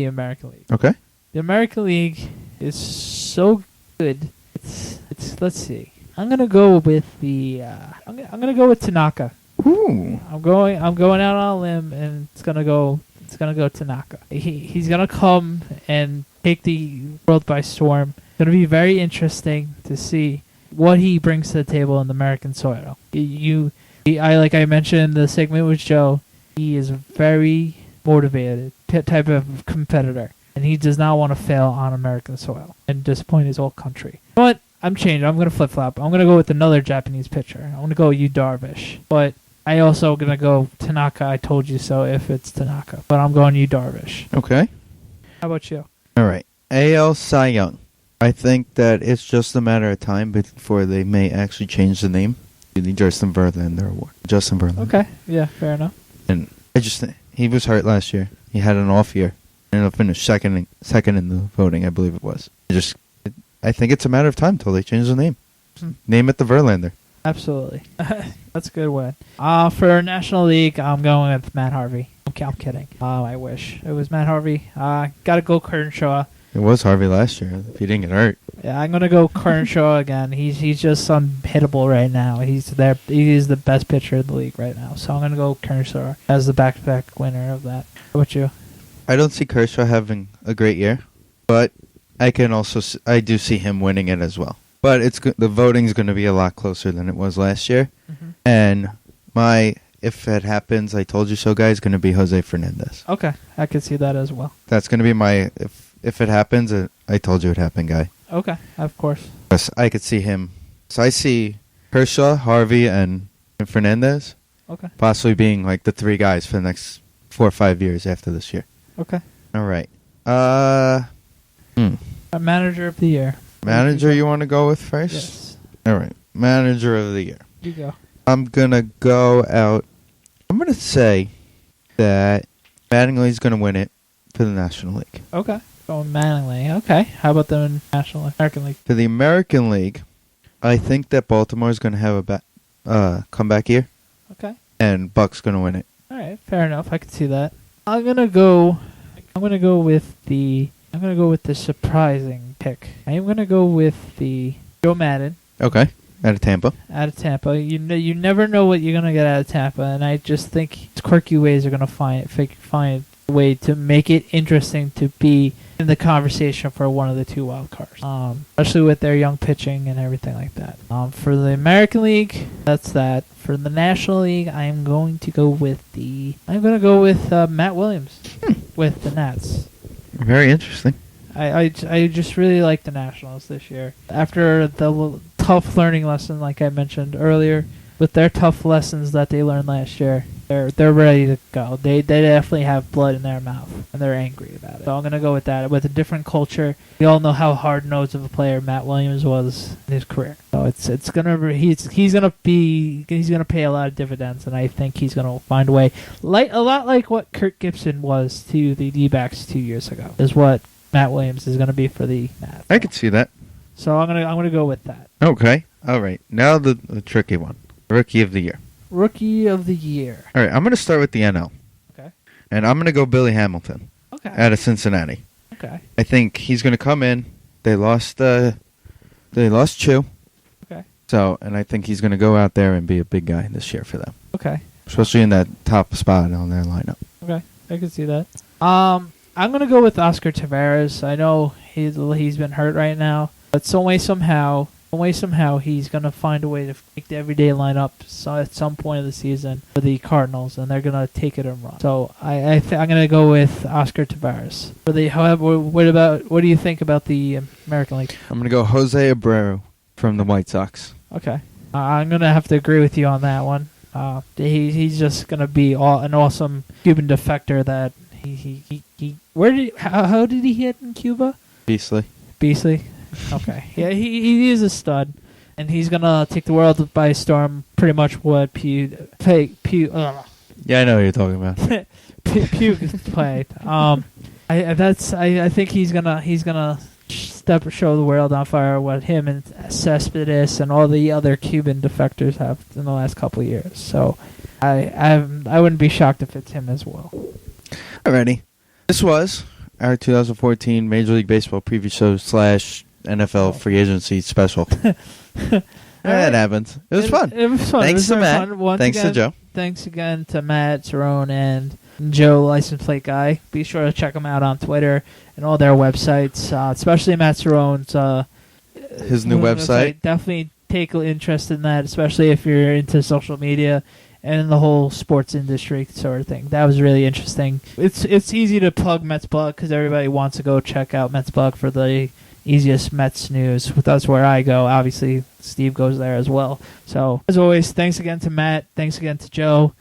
B: American League.
A: Okay.
B: The American League is so good. It's let's see. I'm gonna go with I'm gonna go with Tanaka.
A: Ooh.
B: I'm going out on a limb, and it's gonna go Tanaka. He's gonna come and take the world by storm. It's gonna be very interesting to see what he brings to the table in the American soil. Like I mentioned in the segment with Joe, he is a very motivated type of competitor, and he does not want to fail on American soil and disappoint his whole country. But I'm changing. I'm going to flip-flop. I'm going to go with another Japanese pitcher. I'm going to go Yu Darvish. But I also going to go Tanaka. I told you so if it's Tanaka. But I'm going Yu Darvish.
A: Okay.
B: How about you?
A: All right. AL Cy Young. I think that it's just a matter of time before they may actually change the name to the Justin Verlander Award. Justin Verlander.
B: Okay. Yeah, fair enough.
A: And I just think he was hurt last year. He had an off year. And he'll finish second in the voting, I believe it was. I think it's a matter of time until they change the name. Name it the Verlander.
B: Absolutely. That's a good win. For National League, I'm going with Matt Harvey. I'm kidding. I wish it was Matt Harvey. Gotta go Kershaw.
A: It was Harvey last year, if he didn't get hurt.
B: Yeah, I'm gonna go Kershaw again. He's just unhittable right now. He's there. He is the best pitcher in the league right now. So I'm gonna go Kershaw as the back-to-back winner of that. How about you?
A: I don't see Kershaw having a great year, but I do see him winning it as well. But the voting's going to be a lot closer than it was last year. Mm-hmm. And if it happens, I told you so, guys, going to be Jose Fernandez.
B: Okay, I could see that as well.
A: That's going to be my if it happens, I told you it happened, guy.
B: Okay, of course.
A: Yes, I could see him. So I see Kershaw, Harvey, and Fernandez.
B: Okay.
A: Possibly being like the three guys for the next 4 or 5 years after this year.
B: Okay.
A: All right.
B: Manager of the year.
A: Manager you want to go with first?
B: Yes.
A: All right. Manager of the year.
B: You go.
A: I'm going to go out. I'm going to say that Mattingly's going to win it for the National League.
B: Okay. Going Mattingly. Okay. How about the American League?
A: For the American League, I think that Baltimore's going to have a comeback year.
B: Okay.
A: And Buck's going to win it.
B: All right. Fair enough. I can see that. I'm going to go with the surprising pick. I am going to go with the Joe Madden.
A: Okay. Out of Tampa.
B: Out of Tampa. You never know what you're going to get out of Tampa, and I just think his quirky ways are going to find a way to make it interesting to be in the conversation for one of the 2 wild cards. Especially with their young pitching and everything like that. For the American League, that's that. For the National League, I'm going to go with Matt Williams with the Nats.
A: Very interesting.
B: I just really like the Nationals this year. After the tough learning lesson, like I mentioned earlier, with their tough lessons that they learned last year, they're ready to go. They definitely have blood in their mouth, and they're angry about it. So I'm gonna go with that. With a different culture, we all know how hard-nosed of a player Matt Williams was in his career. So he's gonna pay a lot of dividends, and I think he's gonna find a way, a lot like what Kirk Gibson was to the D-backs 2 years ago, is what Matt Williams is gonna be for the Nats.
A: I could see that.
B: So I'm gonna go with that.
A: Okay. All right. Now the tricky one. Rookie of the year.
B: Rookie of the year.
A: All right. I'm going to start with the NL.
B: Okay.
A: And I'm going to go Billy Hamilton.
B: Okay.
A: Out of Cincinnati.
B: Okay.
A: I think he's going to come in. They lost Chu.
B: Okay.
A: So, and I think he's going to go out there and be a big guy this year for them.
B: Okay.
A: Especially in that top spot on their lineup.
B: Okay. I can see that. I'm going to go with Oscar Taveras. I know he's been hurt right now, but some way somehow he's going to find a way to make the everyday lineup at some point of the season for the Cardinals, and they're going to take it and run. So I'm going to go with Oscar Taveras. What do you think about the American League?
A: I'm going to go Jose Abreu from the White Sox.
B: Okay. I'm going to have to agree with you on that one. He's just going to be an awesome Cuban defector that how did he hit in Cuba?
A: Beastly.
B: Okay. Yeah, he is a stud, and he's gonna take the world by storm. Pretty much what Pew.
A: Yeah, I know what you're talking about.
B: Pew played. I think he's gonna show the world on fire what him and Cespedes and all the other Cuban defectors have in the last couple of years. So I wouldn't be shocked if it's him as well. Alrighty.
A: This was our 2014 Major League Baseball preview show / NFL free agency special. That happened. It was fun.
B: It was fun.
A: Thanks to Matt. Thanks to Joe.
B: Thanks again to Matt, Cerrone, and Joe, license plate guy. Be sure to check them out on Twitter and all their websites, especially Matt Cerrone's
A: his new website.
B: Definitely take an interest in that, especially if you're into social media and in the whole sports industry sort of thing. That was really interesting. It's easy to plug Mets Blog because everybody wants to go check out Mets Blog for the easiest Mets news. That's where I go. Obviously, Steve goes there as well. So, as always, thanks again to Matt. Thanks again to Joe.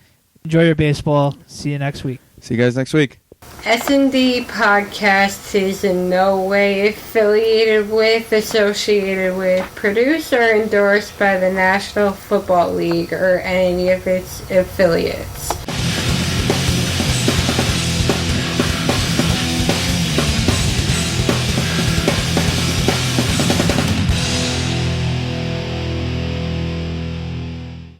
B: Enjoy your baseball. See you next week.
A: See you guys next week.
D: S&D Podcast is in no way affiliated with, associated with, produced, or endorsed by the National Football League or any of its affiliates.